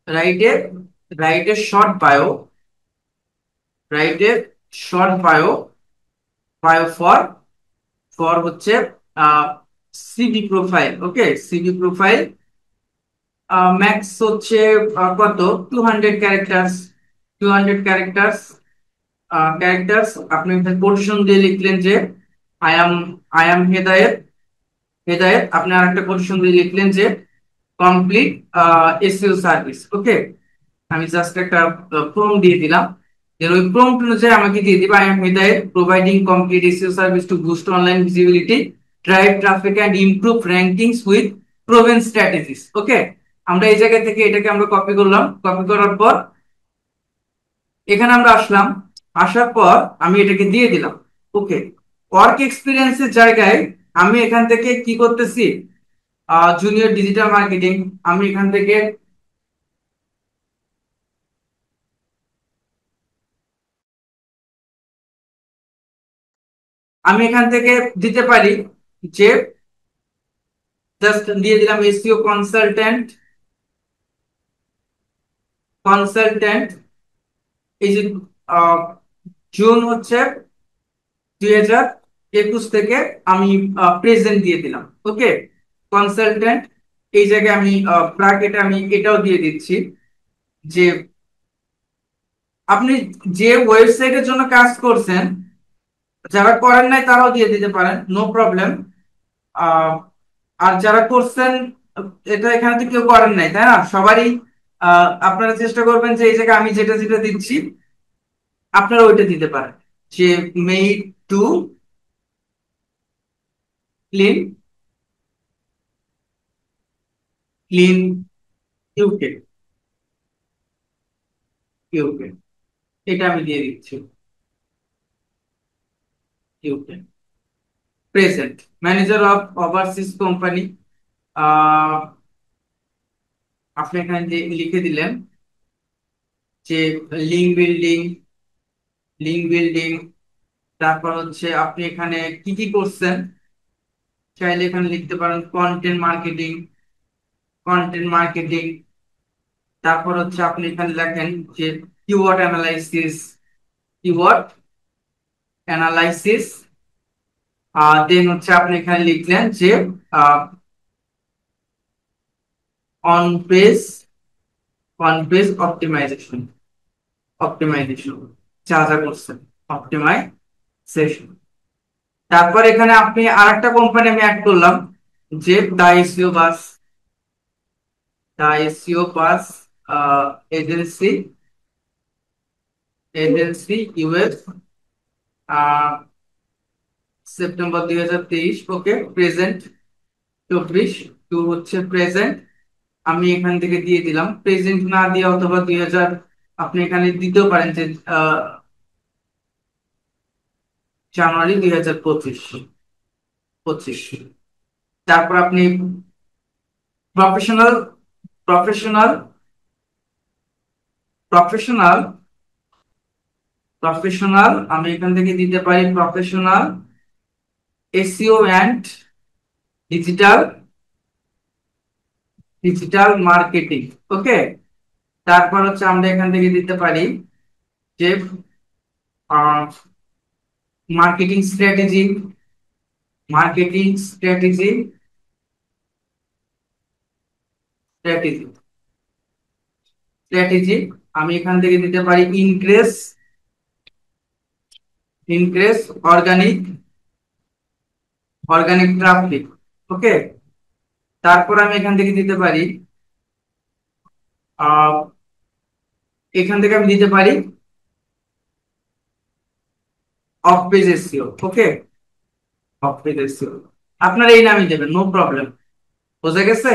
write a write a short bio, write a short bio, bio for হচ্ছে সিভি প্রোফাইল। ওকে, সিভি প্রোফাইল ম্যাক্স হচ্ছে কত, 200 ক্যারেক্টার্স, 200 ক্যারেক্টার্স। ক্যারেক্টার্স আপনি কোটেশন দিয়ে লিখলেন যে আই অ্যাম হেদায়েত, হেদায়েত আপনি আর একটা কোটেশন দিয়ে লিখলেন যে কমপ্লিট এসইও সার্ভিস। ওকে, আমি জাস্ট একটা প্রম্পট দিয়ে দিলাম। দেন ওই প্রম্পট অনুযায়ী আমাকে দিয়ে দিবা I am Hedayet providing complete SEO service to boost online visibility, drive traffic and improve rankings with proven strategies. Okay, আমরা এই জায়গা থেকে এটাকে আমরা কপি করলাম। কপি করার পর এখানে আমরা আসলাম, আসার পর আমি এটাকে দিয়ে দিলাম। ওকে, ওয়ার্ক এক্সপিরিয়েন্সের জায়গায় আমি এখান থেকে কি করতেছি, জুনিয়র ডিজিটাল মার্কেটিং, আমি এখান থেকে দিতে পারি যে জাস্ট দিয়ে দিলাম এসইও কনসালটেন্ট, কনসালটেন্ট। এই যে আহ, জুন হচ্ছে 2021 থেকে আমি প্রেজেন্ট দিয়ে দিলাম। ওকে, কনসালটেন্ট এই জায়গায় আমি ব্র্যাকেটে আমি এটাও দিয়ে দিচ্ছি যে আপনি যে ওয়েবসাইটের জন্য কাজ করছেন, যারা করেন নাই তারাও দিয়ে দিতে পারেন, নো প্রবলেম। আর যারা করছেন, এটা এখানে তো কেউ করেন নাই তাই না, সবারই আপনারা চেষ্টা করবেন যে এই জায়গায় আমি যেটা যেটা দিচ্ছি আপনারা ওইটা দিতে পারেন, যে made to clean, clean UK, UK এটা আমি দিয়ে দিচ্ছি। UK present manager of overseas company, আপনি এখানে যে লিখে দিলেন যে লিঙ্ক বিল্ডিং, লিঙ্ক বিল্ডিং। তারপর হচ্ছে আপনি এখানে কি কি করছেন চাইলে এখানে লিখতে পারেন কন্টেন্ট মার্কেটিং, কন্টেন্ট মার্কেটিং। তারপর হচ্ছে আপনি এখানে লেখেন যে keyword analysis, keyword analysis. Then হচ্ছে আপনি এখানে লিখলেন যে on page, on page optimization, optimization যা যা করছেন, অপটিমাইজেশন। তারপর এখানে আপনি আরেকটা কোম্পানি আমি অ্যাড করলাম যে দা এসইও বাস, দা এসইও বাস এজেন্সি, এজেন্সি ইউএস, সেপ্টেম্বর 2023। ওকে, প্রেজেন্ট 24 টু হচ্ছে প্রেজেন্ট। আমি এখান থেকে দিয়ে দিলাম, প্রেজেন্ট না দিয়ে অথবা 2000 আপনি এখানে দিতেও পারেন যে জানুয়ারি 2025। 25। তারপর আপনি প্রফেশনাল প্রফেশনাল প্রফেশনাল প্রফেশনাল আমি এখান থেকে দিতে পারি professional SEO and digital digital marketing. Okay, তারপর হচ্ছে আমরা এখান থেকে দিতে পারি যে marketing strategy marketing strategy strategy strategy আমি এখান থেকে দিতে পারি increase increase organic organic traffic. Okay, তারপর আমি এখান থেকে দিতে পারি আহ এখান থেকে আমি দিতে পারি of page SEO. Okay, of page SEO আপনারা এই নামই দেবেন, নো প্রবলেম। বোঝা গেছে?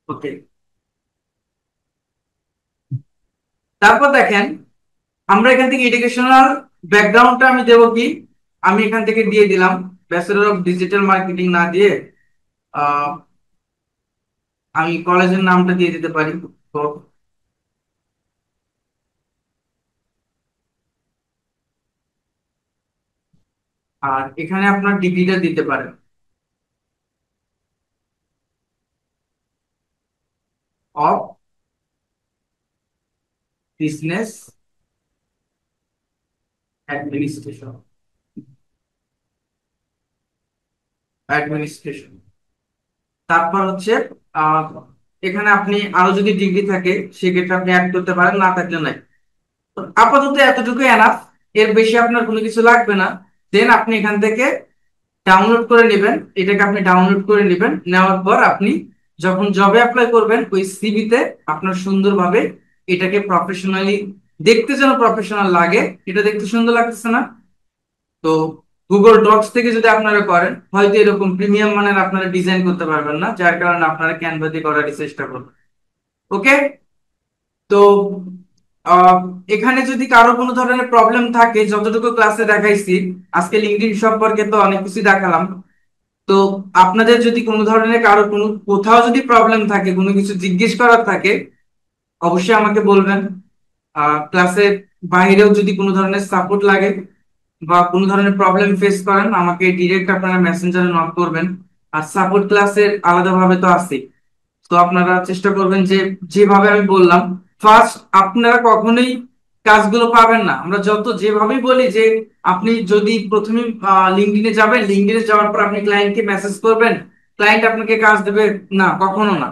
ওকে, তারপর দেখেন আমরা এখান থেকে এডুকেশনাল ব্যাকগ্রাউন্ডটা আমি দেবো কি, আমি এখান থেকে দিয়ে দিলাম ব্যাচেলর অফ ডিজিটাল মার্কেটিং না দিয়ে আহ আমি কলেজের নামটা দিয়ে দিতে পারি। তো আর এখানে আপনার ডিগ্রিটা দিতে পারেন অফ বিজনেস অ্যাডমিনিস্ট্রেশন অ্যাডমিনিস্ট্রেশন। তারপর হচ্ছে আহ এখানে আপনি আরো যদি ডিগ্রি থাকে সেক্ষেত্রে আপনি অ্যাড করতে পারেন, না থাকলে নাই। তো আপাতত এতটুকু এনাফ, এর বেশি আপনার কোনো কিছু লাগবে না। দেন আপনি এখান থেকে ডাউনলোড করে নেবেন, এটাকে আপনি ডাউনলোড করে নেবেন, নেওয়ার পর আপনি যখন জবে অ্যাপ্লাই করবেন ওই সিভিতে আপনার সুন্দরভাবে এটাকে প্রফেশনালি, দেখতে যেন প্রফেশনাল লাগে, এটা দেখতে সুন্দর লাগতেছে না? তো গুগল ডক্স থেকে যদি আপনারা করেন হয়তো এরকম প্রিমিয়াম মানের আপনারা ডিজাইন করতে পারবেন না, যার কারণে আপনারা ক্যানভা দিয়ে করার চেষ্টা করবেন। ওকে, তো আহ, এখানে যদি কারো কোনো ধরনের প্রবলেম থাকে, যতটুকু ক্লাসে দেখাইছি, আজকে লিঙ্কডইন সম্পর্কে তো অনেক কিছু দেখালাম, তো আপনাদের যদি কোনো ধরনের কারো কোনো কোথাও যদি প্রবলেম থাকে, কোনো কিছু জিজ্ঞেস করার থাকে, অবশ্যই আমাকে বলবেন। ক্লাসের বাইরেও যদি কোনো ধরনের সাপোর্ট লাগে বা কোনো ধরনের প্রবলেম ফেস করেন, আমাকে ডিরেক্ট আপনারা মেসেঞ্জারে নক করবেন। আর সাপোর্ট ক্লাসের আলাদাভাবে তো আছে, তো আপনারা চেষ্টা করবেন যে যেভাবে আমি বললাম, ফার্স্ট আপনারা কখনোই কাজগুলো পাবেন না। আমরা যত যেভাবেই বলি যে আপনি যদি প্রথমে লিঙ্কডইনে যাবেন, লিঙ্কডইনে যাওয়ার পর আপনি ক্লায়েন্টকে মেসেজ করবেন, ক্লায়েন্ট আপনাকে কাজ দেবে, না, কখনো না।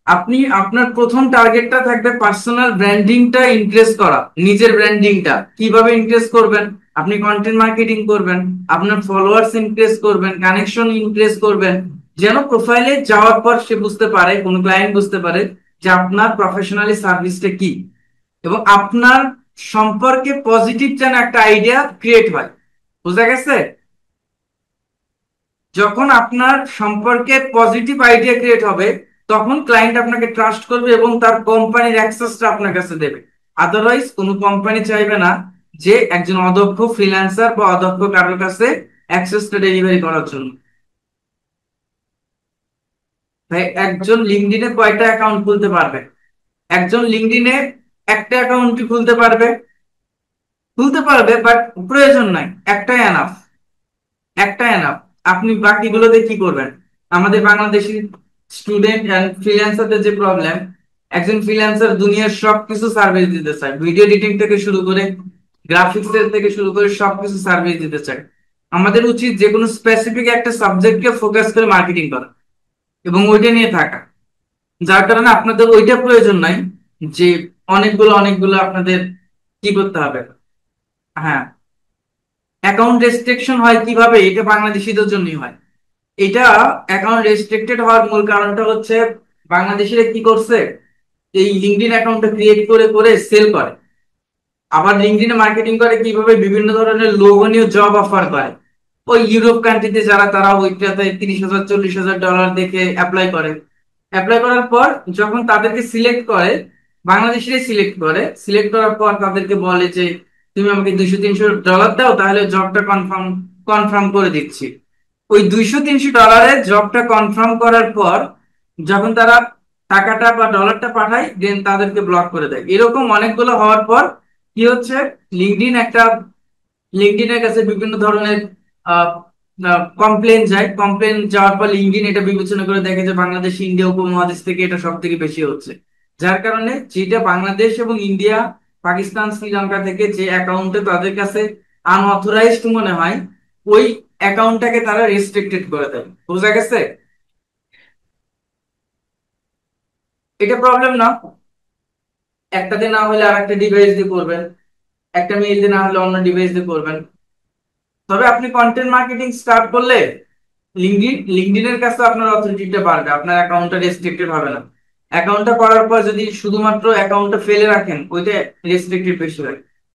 আপনি আপনার প্রথম টার্গেটটা থাকবে পার্সোনাল ব্র্যান্ডিংটা ইনক্রিজ করা, নিজের ব্র্যান্ডিংটা কিভাবে ইনক্রিজ করবেন, আপনি কন্টেন্ট মার্কেটিং করবেন, আপনার ফলোয়ার্স ইনক্রিজ করবেন, কানেকশন ইনক্রিজ করবেন, যেন প্রোফাইলে যাওয়ার পর সে বুঝতে পারে, কোন ক্লায়েন্ট বুঝতে পারে যে আপনার প্রফেশনালি সার্ভিসটা কি, এবং আপনার সম্পর্কে পজিটিভ যেন একটা আইডিয়া ক্রিয়েট হয়। বুঝা গেছে? যখন আপনার সম্পর্কে পজিটিভ আইডিয়া ক্রিয়েট হবে তখন ক্লায়েন্ট আপনাকে ট্রাস্ট করবে এবং তার কোম্পানির অ্যাক্সেসটা আপনার কাছে দেবে। আদারওয়াইজ কোনো কোম্পানি চাইবে না যে একজন অদক্ষ ফ্রিল্যান্সার বা অদক্ষ কারোর কাছে অ্যাক্সেসটা ডেলিভারি করার জন্য। ভাই, একজন লিঙ্কডইনে কয়টা অ্যাকাউন্ট খুলতে পারবে? একজন লিঙ্কডইনে একটা অ্যাকাউন্টই খুলতে পারবে, খুলতে পারবে, বাট প্রয়োজন নাই, একটাই এনাফ, একটাই এনাফ। আপনি বাকিগুলোতে কি করবেন? আমাদের বাংলাদেশি স্টুডেন্ট এন্ড ফ্রিল্যান্সারদের যে প্রবলেম, একজন ফ্রিল্যান্সার দুনিয়ার সবকিছু সার্ভিস দিতে চায়, ভিডিও এডিটিং থেকে শুরু করে গ্রাফিক্স থেকে শুরু করে সবকিছু সার্ভিস দিতে চায়। আমাদের উচিত যে কোনো স্পেসিফিক একটা সাবজেক্টকে ফোকাস করে মার্কেটিং করা এবং ওইটা নিয়ে থাকা, যার কারণে আপনাদের ওইটা প্রয়োজন নাই যে অনেকগুলো অনেকগুলো আপনাদের কি করতে হবে। হ্যাঁ, অ্যাকাউন্ট রেস্ট্রিকশন হয় কিভাবে? এটা বাংলাদেশিদের জন্যই হয়। এটা অ্যাকাউন্ট রেস্ট্রিক্টেড হওয়ার মূল কারণটা হচ্ছে বাংলাদেশিরা কি করছে, এই লিঙ্কডইন অ্যাকাউন্টটা ক্রিয়েট করে করে সেল করে, আবার লিঙ্কডইনে মার্কেটিং করে কিভাবে, বিভিন্ন ধরনের লোভনীয় জব অফার করে। ওই ইউরোপ কান্ট্রিতে যারা, তারা ওইটাতে 30,000 40,000 ডলার দেখে অ্যাপ্লাই করে। অ্যাপ্লাই করার পর যখন তাদেরকে সিলেক্ট করে, বাংলাদেশিরাই সিলেক্ট করে, সিলেক্ট করার পর তাদেরকে বলে যে তুমি আমাকে 200-300 ডলার দাও, তাহলে জবটা কনফার্ম কনফার্ম করে দিচ্ছি। ওই $200-300 জবটা কনফার্ম করার পর যখন তারা টাকাটা বা ডলারটা পাঠায় দেন তাদেরকে ব্লক করে দেয়। এরকম অনেকগুলো হওয়ার পর কি হচ্ছে, লিঙ্কডইনের কাছে বিভিন্ন ধরনের কমপ্লেন যায়। কমপ্লেন যাওয়ার পর লিঙ্কডইন এটা বিবেচনা করে দেখে যে বাংলাদেশ ইন্ডিয়া উপমহাদেশ থেকে এটা সব থেকে বেশি হচ্ছে, যার কারণে যেটা বাংলাদেশ এবং ইন্ডিয়া, পাকিস্তান, শ্রীলঙ্কা থেকে যে অ্যাকাউন্টে তাদের কাছে আনঅথরাইজড মনে হয়, ওই অ্যাকাউন্টটাকে তারা রেস্ট্রিক্টেড করে দেয়। বোঝা গেছে? এটা প্রবলেম না, একটাতে না হলে আর একটা ডিভাইস দিয়ে করবেন, একটা মেইল দিয়ে না হলে অন্য ডিভাইস দিয়ে করবেন। তবে আপনি কন্টেন্ট মার্কেটিং স্টার্ট করলে লিঙ্কডইনের কাছে আপনার অথরিটিটা বাড়বে, আপনার অ্যাকাউন্টটা রেস্ট্রিক্টেড হবে না। অ্যাকাউন্টটা করার পর যদি শুধুমাত্র অ্যাকাউন্টটা ফেলে রাখেন, ওইটা রেস্ট্রিক্টেড বেশি হয়।